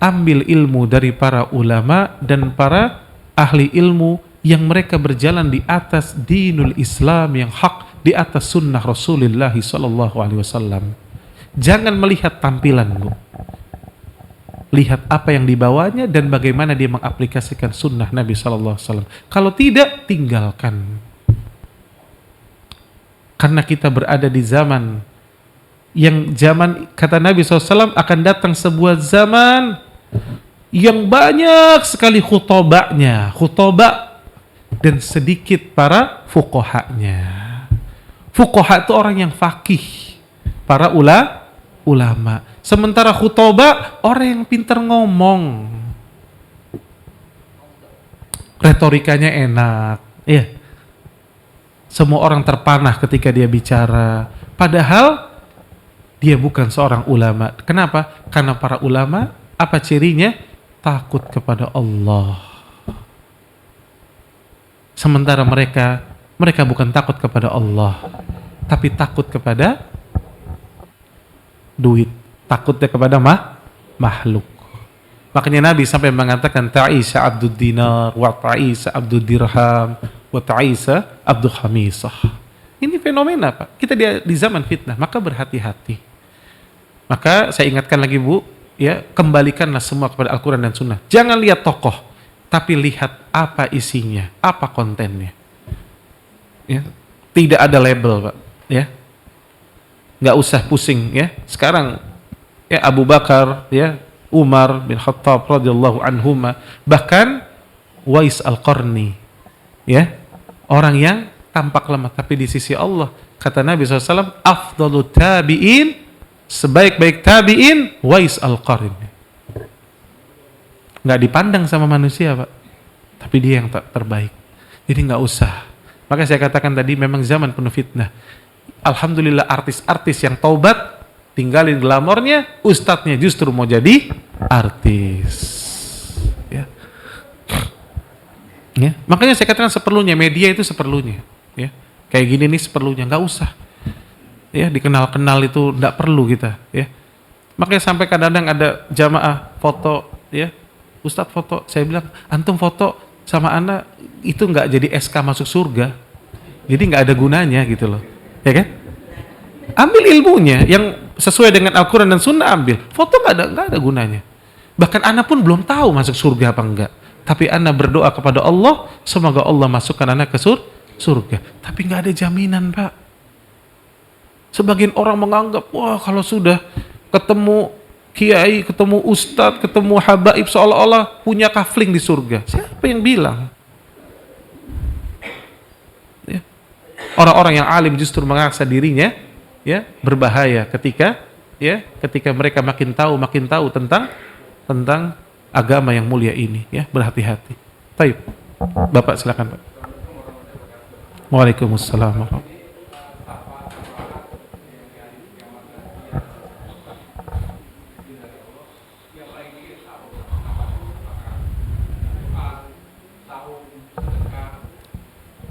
ambil ilmu dari para ulama dan para ahli ilmu yang mereka berjalan di atas dinul Islam yang hak, di atas sunnah Rasulullah SAW. Jangan melihat tampilan Bu, lihat apa yang dibawanya dan bagaimana dia mengaplikasikan sunnah Nabi SAW. Kalau tidak, tinggalkan. Karena kita berada di zaman yang kata Nabi SAW, akan datang sebuah zaman yang banyak sekali khutobanya, dan sedikit para fuqahanya. Fuqaha itu orang yang faqih, para ulama. Sementara khutobah orang yang pintar ngomong, retorikanya enak, ya. Semua orang terpanah ketika dia bicara, padahal dia bukan seorang ulama. Kenapa? Karena para ulama, apa cirinya? Takut kepada Allah. Sementara mereka bukan takut kepada Allah, tapi takut kepada duit, takutnya kepada makhluk. Makanya Nabi sampai mengatakan ta'isa abdud dinar wa ta'isa abdud dirham wa ta'isa abdul khamisah. Ini fenomena Pak, kita di zaman fitnah, maka berhati-hati. Maka saya ingatkan lagi Bu, ya, kembalikanlah semua kepada Al-Quran dan Sunnah. Jangan lihat tokoh, tapi lihat apa isinya, apa kontennya. Ya, tidak ada label Pak, ya. Nggak usah pusing, ya. Sekarang ya Abu Bakar, ya, Umar bin Khattab radhiyallahu anhuma, bahkan Wais Al-Qarni, ya, orang yang tampak lemah tapi di sisi Allah, kata Nabi SAW, afdalu tabi'in, sebaik-baik tabi'in Wais Al-Qarni. Nggak dipandang sama manusia Pak, tapi dia yang terbaik. Jadi nggak usah. Maka saya katakan tadi, memang zaman penuh fitnah. Alhamdulillah artis-artis yang taubat, tinggalin glamornya, ustadznya justru mau jadi artis. Ya. Ya. Makanya saya katakan seperlunya, media itu seperlunya. Ya. Kayak gini nih seperlunya, nggak usah. Ya, dikenal-kenal itu nggak perlu kita. Ya. Makanya sampai kadang-kadang ada jamaah foto, ya, ustadz foto, saya bilang antum foto sama anak itu nggak jadi SK masuk surga, jadi nggak ada gunanya gitu loh, ya kan? Ambil ilmunya yang sesuai dengan Al-Quran dan Sunnah, ambil. Foto nggak ada gunanya. Bahkan anak pun belum tahu masuk surga apa enggak. Tapi anak berdoa kepada Allah, semoga Allah masukkan anak ke surga. Tapi nggak ada jaminan Pak. Sebagian orang menganggap, wah kalau sudah ketemu kiai, ketemu ustadz, ketemu habaib, seolah-olah punya kafling di surga. Siapa yang bilang? Ya. Orang-orang yang alim justru mengasah dirinya, ya, berbahaya ketika mereka makin tahu tentang agama yang mulia ini, ya, berhati-hati. Baik, Bapak silakan Pak. Waalaikumsalam.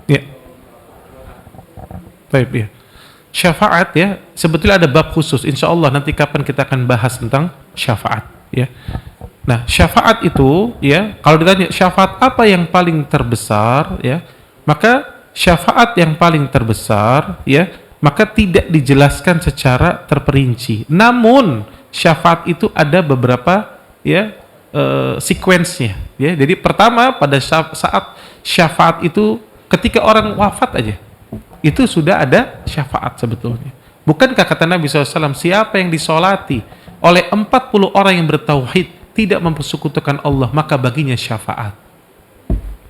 Ya. Baik, ya. Syafaat, ya, sebetulnya ada bab khusus. Insya Allah nanti kapan kita akan bahas tentang syafaat, ya. Nah, syafaat itu ya, kalau ditanya syafaat apa yang paling terbesar ya, maka syafaat yang paling terbesar ya, maka tidak dijelaskan secara terperinci. Namun syafaat itu ada beberapa ya sequence-nya ya. Jadi pertama pada saat syafaat itu ketika orang wafat aja. Itu sudah ada syafaat sebetulnya. Bukankah kata Nabi SAW, siapa yang disolati oleh 40 orang yang bertauhid tidak mempersekutukan Allah, maka baginya syafaat.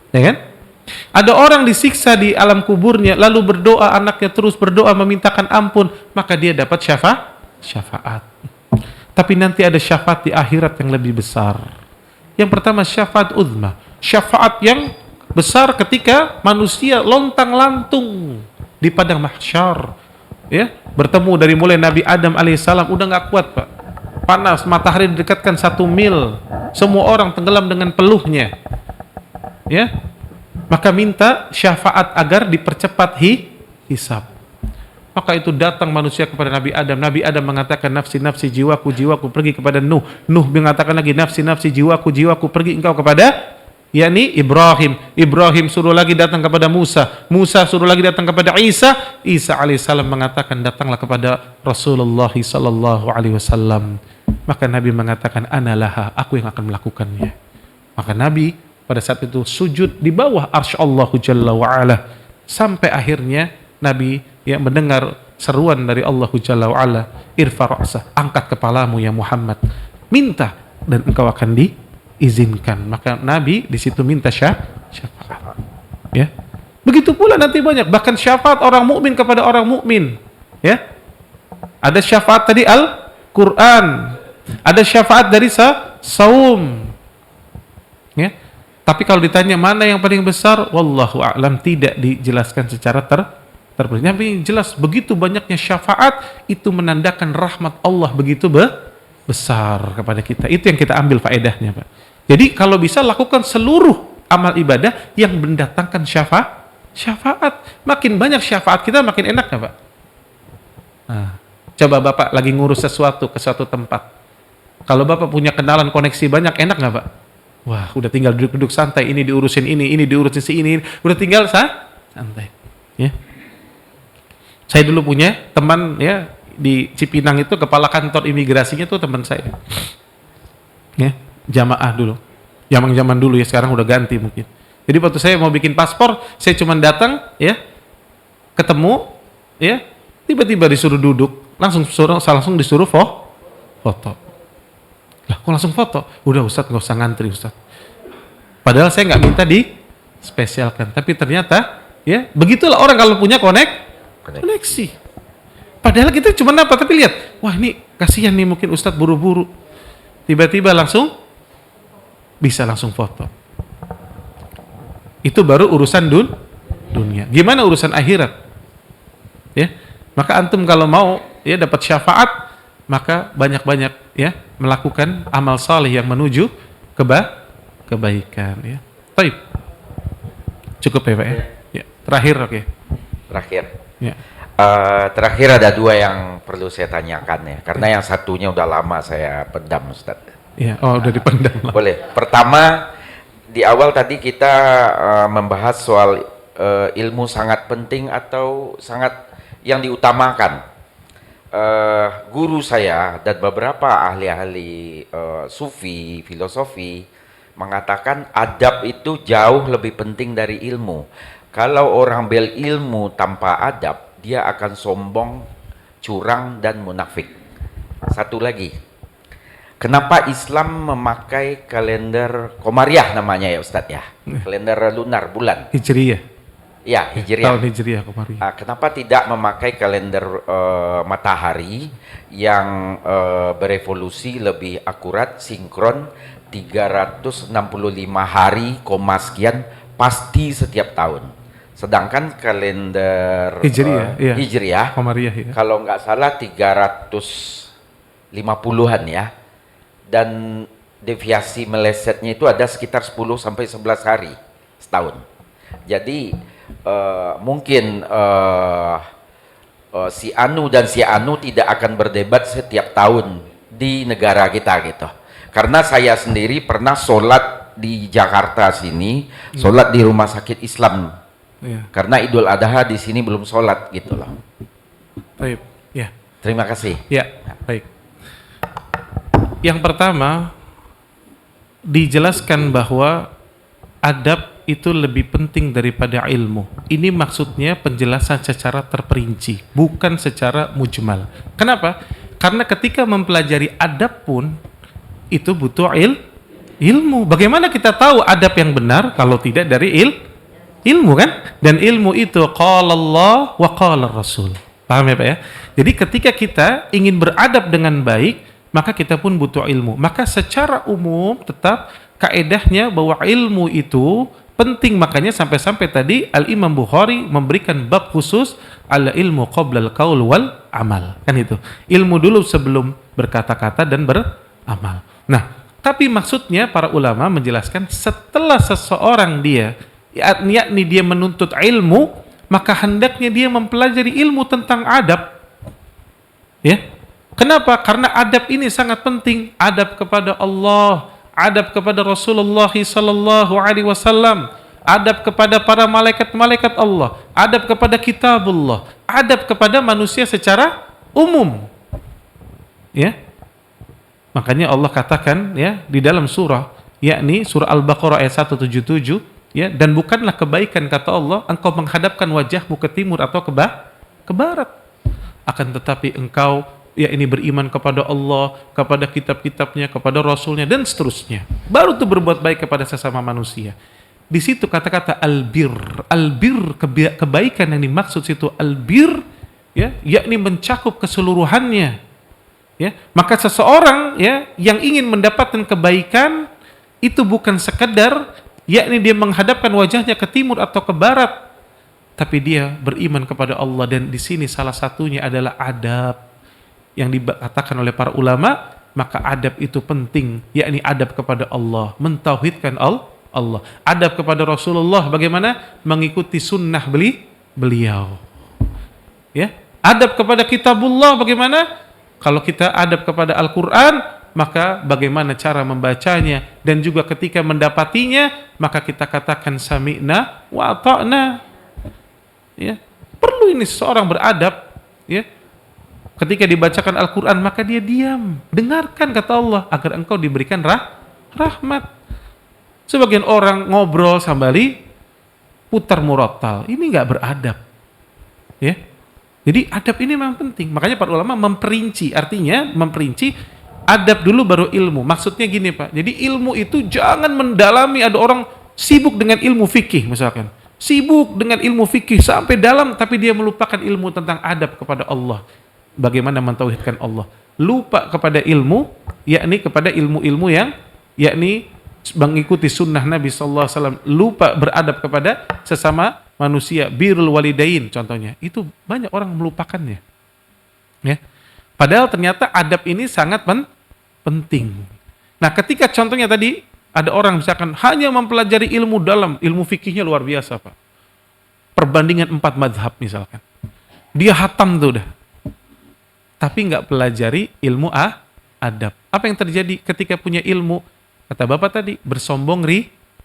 Ya kan? Ada orang disiksa di alam kuburnya, lalu berdoa, anaknya terus berdoa memintakan ampun, maka dia dapat syafaat. Tapi nanti ada syafaat di akhirat yang lebih besar. Yang pertama syafaat uzma, syafaat yang besar ketika manusia lontang-lantung di padang mahsyar. Ya, bertemu dari mulai Nabi Adam alaihissalam, udah nggak kuat Pak. Panas, matahari didekatkan 1 mil, semua orang tenggelam dengan peluhnya. Ya, maka minta syafaat agar dipercepat hisab. Maka itu datang manusia kepada Nabi Adam. Nabi Adam mengatakan, nafsi, nafsi, jiwaku, jiwaku, pergi kepada Nuh. Nuh mengatakan lagi, nafsi, nafsi, jiwaku, jiwaku, pergi engkau kepada yakni Ibrahim. Ibrahim suruh lagi datang kepada Musa. Musa suruh lagi datang kepada Isa. Isa alaihissalam mengatakan, datanglah kepada Rasulullah sallallahu alaihi wasallam. Maka Nabi mengatakan, ana laha, aku yang akan melakukannya. Maka Nabi pada saat itu sujud di bawah arsy Allah Jalla wa'ala. Sampai akhirnya Nabi yang mendengar seruan dari Allah Jalla wa'ala, irfa ra'sah, angkat kepalamu ya Muhammad, minta dan engkau akan diizinkan. Maka Nabi di situ minta syafaat. Ya. Begitu pula nanti banyak, bahkan syafaat orang mukmin kepada orang mukmin. Ya. Ada syafaat tadi Al-Qur'an. Ada syafaat dari saum. Ya. Tapi kalau ditanya mana yang paling besar, wallahu a'lam, tidak dijelaskan secara terperinci. Tapi jelas begitu banyaknya syafaat itu menandakan rahmat Allah begitu besar kepada kita. Itu yang kita ambil faedahnya, Pak. Jadi kalau bisa lakukan seluruh amal ibadah yang mendatangkan syafaat. Makin banyak syafaat kita makin enak ya, Pak. Nah, coba Bapak lagi ngurus sesuatu ke suatu tempat. Kalau Bapak punya kenalan koneksi banyak, enak nggak Pak? Wah, udah tinggal duduk-duduk santai, ini diurusin ini diurusin si ini, udah tinggal santai. Ya. Saya dulu punya teman ya di Cipinang itu, kepala kantor imigrasinya tuh teman saya. Ya, jamaah dulu. Zaman dulu ya, sekarang udah ganti mungkin. Jadi waktu saya mau bikin paspor, saya cuma datang ya, ketemu ya, tiba-tiba disuruh duduk, langsung disuruh foto. Lah, kok langsung foto? Udah Ustadz, nggak usah ngantri Ustadz. Padahal saya nggak minta di spesialkan, tapi ternyata ya begitulah orang kalau punya koneksi. Padahal kita cuma apa? Tapi lihat, wah ini kasihan nih mungkin Ustadz buru-buru. Tiba-tiba bisa langsung foto. Itu baru urusan dunia. Gimana urusan akhirat? Ya, maka antum kalau mau ya dapat syafaat, maka banyak-banyak ya melakukan amal saleh yang menuju kebaikan ya. Baik. Cukup ya Pak ya? Ya. Terakhir oke. Terakhir. Ya. Terakhir ada 2 yang perlu saya tanyakan ya, karena yang satunya udah lama saya pendam Ustaz. Ya, udah dipendam. Boleh. Pertama, di awal tadi kita membahas soal ilmu sangat penting atau sangat yang diutamakan. Guru saya dan beberapa ahli-ahli sufi, filosofi mengatakan adab itu jauh lebih penting dari ilmu. Kalau orang berilmu tanpa adab, dia akan sombong, curang, dan munafik. Satu lagi, kenapa Islam memakai kalender Komariah namanya ya Ustadz ya? Kalender lunar bulan. Hijriyah. Ya, Hijriah. Tahun Hijriyah kemarin. Kenapa tidak memakai kalender matahari yang berevolusi lebih akurat, sinkron, 365 hari, sekian, pasti setiap tahun. Sedangkan kalender Hijriah, Komariah ya. kalau nggak salah 350-an ya. Dan deviasi melesetnya itu ada sekitar 10 sampai 11 hari setahun. Jadi mungkin si Anu dan si Anu tidak akan berdebat setiap tahun di negara kita gitu. Karena saya sendiri pernah sholat di Jakarta sini, sholat di rumah sakit Islam. Ya. Karena Idul Adha di sini belum sholat gitu loh. Baik. Ya. Terima kasih. Ya, baik. Yang pertama, dijelaskan bahwa adab itu lebih penting daripada ilmu. Ini maksudnya penjelasan secara terperinci, bukan secara mujmal. Kenapa? Karena ketika mempelajari adab pun itu butuh ilmu. Bagaimana kita tahu adab yang benar kalau tidak dari ilmu kan? Dan ilmu itu qala Allah wa qala Rasul. Paham ya Pak ya? Jadi ketika kita ingin beradab dengan baik, maka kita pun butuh ilmu. Maka secara umum tetap kaedahnya bahwa ilmu itu penting, makanya sampai-sampai tadi Al-Imam Bukhari memberikan bab khusus ala ilmu qabla al-qaul wal amal. Kan itu. Ilmu dulu sebelum berkata-kata dan beramal. Nah, tapi maksudnya para ulama menjelaskan setelah seseorang dia yakni dia menuntut ilmu, maka hendaknya dia mempelajari ilmu tentang adab. Ya. Kenapa? Karena adab ini sangat penting. Adab kepada Allah, adab kepada Rasulullah sallallahu alaihi wasallam, adab kepada para malaikat-malaikat Allah, adab kepada kitabullah, adab kepada manusia secara umum. Ya. Makanya Allah katakan ya di dalam surah, yakni surah Al-Baqarah ayat 177, ya, dan bukanlah kebaikan kata Allah engkau menghadapkan wajahmu ke timur atau ke barat, akan tetapi engkau ya ini beriman kepada Allah, kepada kitab-kitabnya, kepada Rasulnya, dan seterusnya. Baru tuh berbuat baik kepada sesama manusia. Di situ kata-kata albir, kebaikan yang dimaksud situ albir, ya, yakni mencakup keseluruhannya. Ya, maka seseorang ya yang ingin mendapatkan kebaikan itu bukan sekedar yakni dia menghadapkan wajahnya ke timur atau ke barat, tapi dia beriman kepada Allah. Dan di sini salah satunya adalah adab yang dikatakan oleh para ulama, maka adab itu penting, yakni adab kepada Allah, mentauhidkan Allah. Adab kepada Rasulullah, bagaimana? Mengikuti sunnah beliau. Ya, adab kepada kitabullah, bagaimana? Kalau kita adab kepada Al-Quran, maka bagaimana cara membacanya, dan juga ketika mendapatinya, maka kita katakan sami'na wa ata'na. Ya, perlu ini seseorang beradab, ya. Ketika dibacakan Al-Quran, maka dia diam. Dengarkan kata Allah, agar engkau diberikan rahmat. Sebagian orang ngobrol sambali putar murattal. Ini nggak beradab. Ya. Jadi adab ini memang penting. Makanya para ulama memperinci. Artinya memperinci adab dulu baru ilmu. Maksudnya gini Pak. Jadi ilmu itu jangan mendalami. Ada orang sibuk dengan ilmu fikih misalkan. Sibuk dengan ilmu fikih sampai dalam, tapi dia melupakan ilmu tentang adab kepada Allah. Bagaimana mentauhidkan Allah, lupa kepada ilmu, yakni kepada ilmu-ilmu yang yakni mengikuti sunnah Nabi SAW, lupa beradab kepada sesama manusia, birrul walidain contohnya, itu banyak orang melupakannya. Ya, padahal ternyata adab ini sangat penting. Nah, ketika contohnya tadi ada orang misalkan hanya mempelajari ilmu dalam, ilmu fikihnya luar biasa Pak, perbandingan 4 mazhab misalkan, dia hatam tuh udah, tapi nggak pelajari ilmu adab. Apa yang terjadi ketika punya ilmu? Kata Bapak tadi, bersombong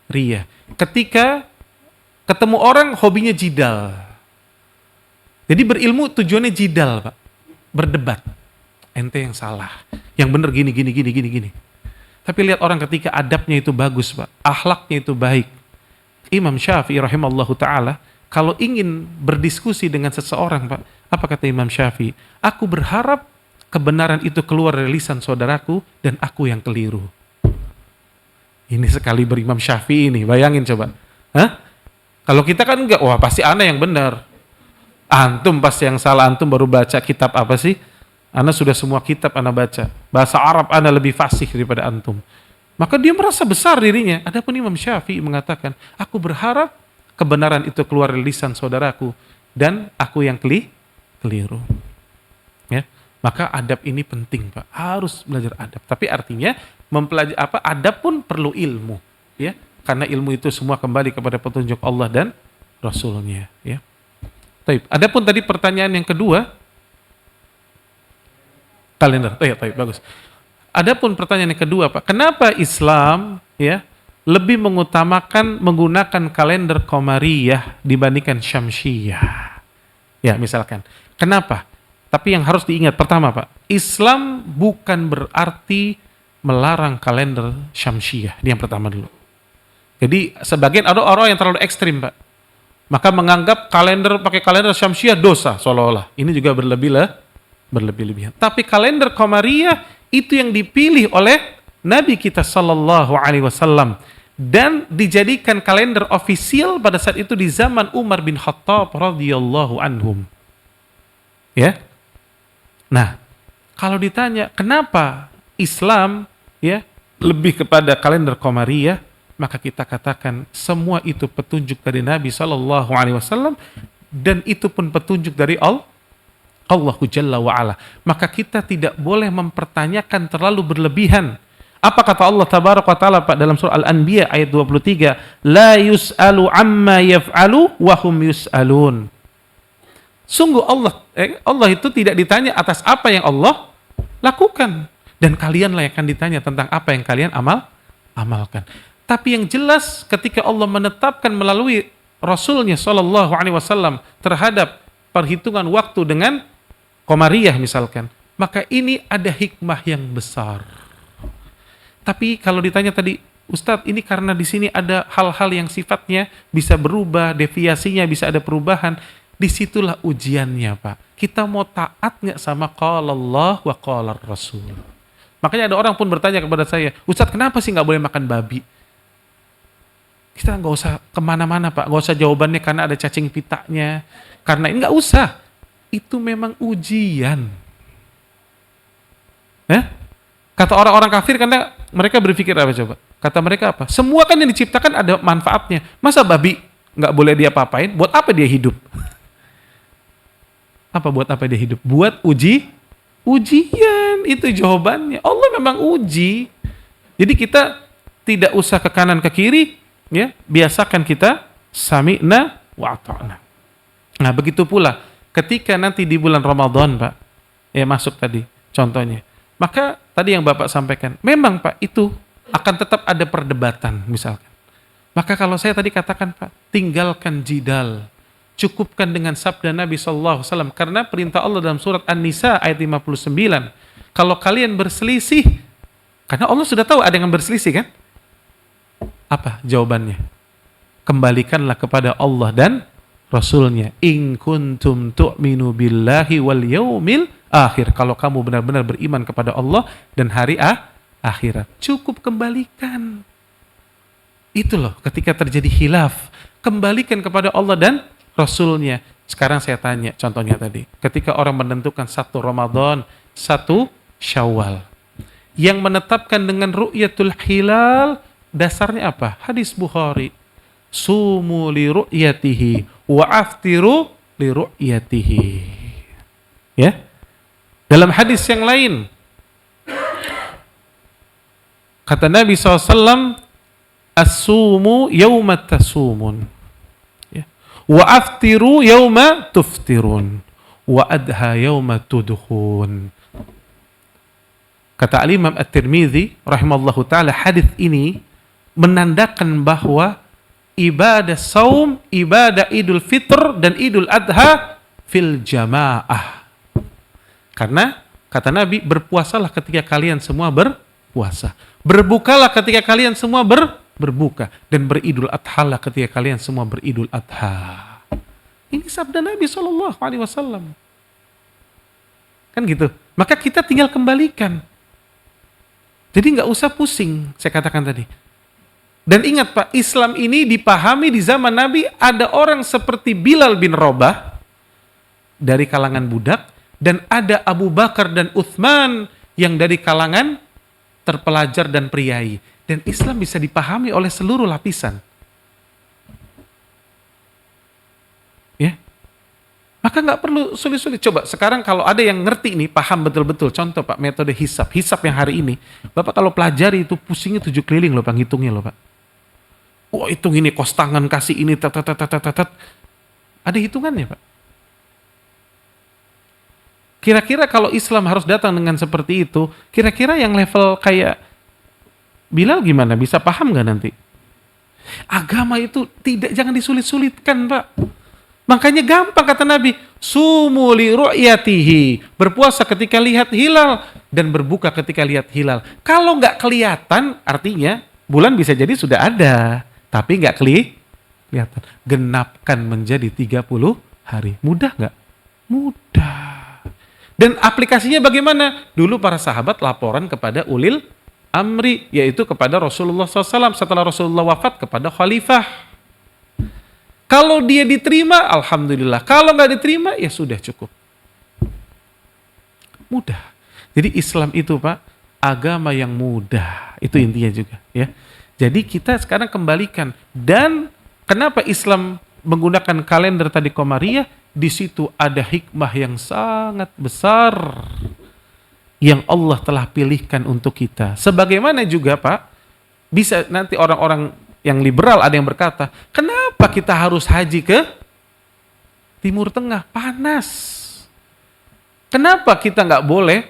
ria. Ketika ketemu orang hobinya jidal. Jadi berilmu tujuannya jidal, Pak. Berdebat. Ente yang salah. Yang benar gini. Tapi lihat orang ketika adabnya itu bagus, Pak. Akhlaknya itu baik. Imam Syafi'i rahimallahu ta'ala, kalau ingin berdiskusi dengan seseorang, Pak, apa kata Imam Syafi'i? Aku berharap kebenaran itu keluar dari lisan saudaraku dan aku yang keliru. Ini sekali berimam Syafi'i ini, bayangin coba. Hah? Kalau kita kan enggak, wah pasti ana yang benar. Antum pasti yang salah, antum baru baca kitab apa sih? Ana sudah semua kitab ana baca. Bahasa Arab ana lebih fasih daripada antum. Maka dia merasa besar dirinya. Adapun Imam Syafi'i mengatakan, aku berharap kebenaran itu keluar dari lisan saudaraku dan aku yang keliru. Ya, maka adab ini penting Pak, harus belajar adab. Tapi artinya mempelajari adab pun perlu ilmu, ya, karena ilmu itu semua kembali kepada petunjuk Allah dan Rasulnya. Ya. Taib. Adapun tadi pertanyaan yang kedua, kalender. Oh ya, bagus. Adapun pertanyaan yang kedua, Pak, kenapa Islam ya lebih mengutamakan menggunakan kalender Qamariyah dibandingkan Syamsiyah? Ya, misalkan. Kenapa? Tapi yang harus diingat pertama, Pak, Islam bukan berarti melarang kalender Syamsiyah. Ini yang pertama dulu. Jadi sebagian ada orang yang terlalu ekstrim, Pak. Maka menganggap pakai kalender Syamsiyah dosa seolah-olah. Ini juga berlebih-lebihan. Tapi kalender Qamariyah itu yang dipilih oleh Nabi kita sallallahu alaihi wasallam dan dijadikan kalender ofisial pada saat itu di zaman Umar bin Khattab radhiyallahu anhum. Ya. Nah, kalau ditanya kenapa Islam ya lebih kepada kalender Qamariyah, maka kita katakan semua itu petunjuk dari Nabi sallallahu alaihi wasallam dan itu pun petunjuk dari Allahu Jalla wa'ala. Maka kita tidak boleh mempertanyakan terlalu berlebihan. Apa kata Allah Tabaraka wa Ta'ala Pak dalam surah Al-Anbiya ayat 23? La yus'alu amma yaf'alu wa hum yus'alun. Sungguh Allah itu tidak ditanya atas apa yang Allah lakukan. Dan kalianlah yang akan ditanya tentang apa yang kalian amalkan. Tapi yang jelas ketika Allah menetapkan melalui Rasulnya Sallallahu Alaihi Wasallam terhadap perhitungan waktu dengan Qamariyah misalkan, maka ini ada hikmah yang besar. Tapi kalau ditanya tadi, Ustadz, ini karena di sini ada hal-hal yang sifatnya bisa berubah, deviasinya bisa ada perubahan, disitulah ujiannya, Pak. Kita mau taat nggak sama qala Allah wa qala Rasul? Makanya ada orang pun bertanya kepada saya, Ustadz, kenapa sih nggak boleh makan babi? Kita nggak usah kemana-mana, Pak. Nggak usah jawabannya karena ada cacing pitanya. Karena ini nggak usah. Itu memang ujian. Kata orang-orang kafir karena mereka berpikir apa coba? Kata mereka apa? Semua kan yang diciptakan ada manfaatnya. Masa babi nggak boleh dia apa-apain? Buat apa dia hidup? Buat apa dia hidup? Buat ujian. Itu jawabannya. Allah memang uji. Jadi kita tidak usah ke kanan ke kiri, ya. Biasakan kita sami'na wa ata'na. Nah, begitu pula ketika nanti di bulan Ramadan, Pak, ya masuk tadi contohnya. Maka tadi yang Bapak sampaikan, memang Pak itu akan tetap ada perdebatan misalkan. Maka kalau saya tadi katakan, Pak, tinggalkan jidal. Cukupkan dengan sabda Nabi SAW. Karena perintah Allah dalam surat An-Nisa ayat 59. Kalau kalian berselisih, karena Allah sudah tahu ada yang berselisih kan? Apa jawabannya? Kembalikanlah kepada Allah dan Rasulnya. In kuntum tu'minu billahi wal yaumil akhir. Kalau kamu benar-benar beriman kepada Allah dan hari akhirat. Cukup kembalikan. Itu loh ketika terjadi khilaf. Kembalikan kepada Allah dan Rasulnya. Sekarang saya tanya contohnya tadi. Ketika orang menentukan 1 Ramadan, 1 Syawal. Yang menetapkan dengan ru'yatul hilal, dasarnya apa? Hadis Bukhari. Sumu li ru'yatihi wa aftiru li ru'yatihi. Ya. Dalam hadis yang lain kata Nabi SAW, as-sumu yawma tasumun, ya. Wa aftiru yawma tuftirun wa adha yawma tudhun. Kata Al-Imam At-Tirmidzi rahimallahu ta'ala, hadis ini menandakan bahwa ibadah saum, ibadah Idul Fitr dan Idul Adha fil jamaah. Karena kata Nabi, berpuasalah ketika kalian semua berpuasa. Berbukalah ketika kalian semua berbuka. Dan beridul adha lah ketika kalian semua beridul adha. Ini sabda Nabi SAW. Kan gitu. Maka kita tinggal kembalikan. Jadi nggak usah pusing, saya katakan tadi. Dan ingat Pak, Islam ini dipahami di zaman Nabi ada orang seperti Bilal bin Rabah dari kalangan budak, dan ada Abu Bakar dan Uthman yang dari kalangan terpelajar dan priai. Dan Islam bisa dipahami oleh seluruh lapisan. Ya. Maka nggak perlu sulit-sulit. Coba sekarang kalau ada yang ngerti ini, paham betul-betul. Contoh Pak, metode hisab. Hisab yang hari ini. Bapak kalau pelajari itu pusingnya 7 keliling loh Pak, ngitungnya loh Pak. Wah, hitung ini, kos tangan kasih ini, Ada hitungannya Pak. Kira-kira kalau Islam harus datang dengan seperti itu, kira-kira yang level kayak Bilal gimana? Bisa paham nggak nanti? Agama itu jangan disulit-sulitkan, Pak. Makanya gampang kata Nabi, sumu li ru'yatihi, berpuasa ketika lihat hilal dan berbuka ketika lihat hilal. Kalau nggak kelihatan, artinya bulan bisa jadi sudah ada, tapi nggak kelihatan. Genapkan menjadi 30 hari. Mudah nggak? Mudah. Dan aplikasinya bagaimana? Dulu para sahabat laporan kepada ulil amri, yaitu kepada Rasulullah SAW. Setelah Rasulullah wafat, kepada khalifah. Kalau dia diterima, alhamdulillah. Kalau nggak diterima, ya sudah cukup. Mudah. Jadi Islam itu, Pak, agama yang mudah. Itu intinya juga, ya. Jadi kita sekarang kembalikan. Dan kenapa Islam menggunakan kalender tadi Qamariyah? Di situ ada hikmah yang sangat besar yang Allah telah pilihkan untuk kita. Sebagaimana juga, Pak, bisa nanti orang-orang yang liberal ada yang berkata, kenapa kita harus haji ke Timur Tengah? Panas. Kenapa kita nggak boleh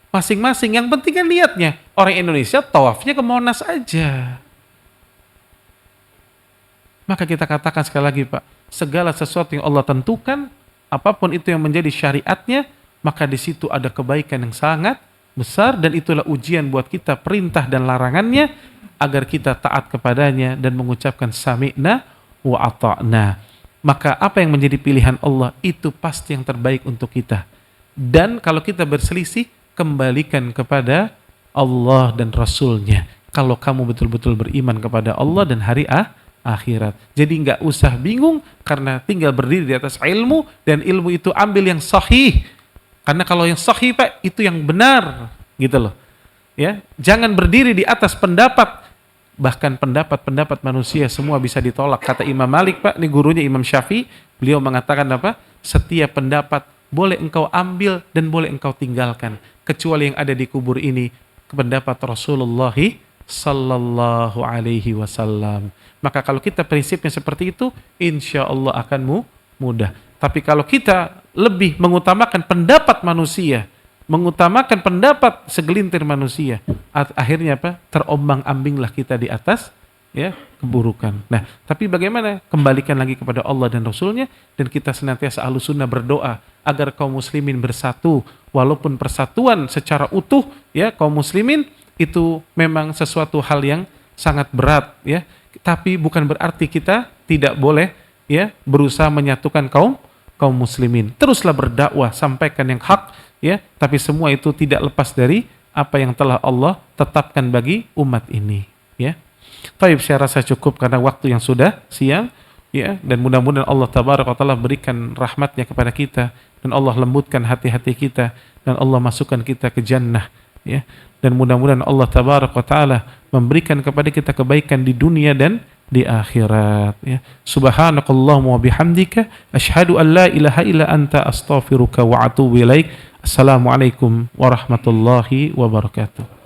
masing-masing? Yang penting kan niatnya. Orang Indonesia tawafnya ke Monas aja. Maka kita katakan sekali lagi, Pak, segala sesuatu yang Allah tentukan, apapun itu yang menjadi syariatnya, maka di situ ada kebaikan yang sangat besar, dan itulah ujian buat kita, perintah dan larangannya, agar kita taat kepadanya dan mengucapkan sami'na wa ata'na. Maka apa yang menjadi pilihan Allah itu pasti yang terbaik untuk kita. Dan kalau kita berselisih, kembalikan kepada Allah dan Rasulnya. Kalau kamu betul-betul beriman kepada Allah dan hari akhirat. Jadi nggak usah bingung, karena tinggal berdiri di atas ilmu, dan ilmu itu ambil yang sahih. Karena kalau yang sahih, Pak, itu yang benar, gitu loh. Ya, jangan berdiri di atas pendapat. Bahkan pendapat-pendapat manusia semua bisa ditolak. Kata Imam Malik, Pak, ini gurunya Imam Syafi'i, beliau mengatakan apa? Setiap pendapat boleh engkau ambil dan boleh engkau tinggalkan, kecuali yang ada di kubur ini, pendapat Rasulullah sallallahu alaihi wasallam. Maka kalau kita prinsipnya seperti itu, insya Allah akan mudah. Tapi kalau kita lebih mengutamakan pendapat manusia, mengutamakan pendapat segelintir manusia, akhirnya apa? Terombang-ambinglah kita di atas, ya, keburukan. Nah, tapi bagaimana? Kembalikan lagi kepada Allah dan Rasulnya, dan kita senantiasa Ahlus Sunnah berdoa agar kaum muslimin bersatu, walaupun persatuan secara utuh, ya, kaum muslimin itu memang sesuatu hal yang sangat berat, ya. Tapi bukan berarti kita tidak boleh, ya, berusaha menyatukan kaum muslimin. Teruslah berdakwah, sampaikan yang hak, ya, tapi semua itu tidak lepas dari apa yang telah Allah tetapkan bagi umat ini, ya. Baik, saya rasa cukup karena waktu yang sudah siang, ya, dan mudah-mudahan Allah tabaraka wa taala berikan rahmatnya kepada kita, dan Allah lembutkan hati-hati kita, dan Allah masukkan kita ke jannah, ya. Dan mudah-mudahan Allah tabaraka wa taala memberikan kepada kita kebaikan di dunia dan di akhirat, ya. Subhanakallahumma wa bihamdika asyhadu an la ilaha illa anta astaghfiruka wa atubu ilaik. Assalamualaikum warahmatullahi wabarakatuh.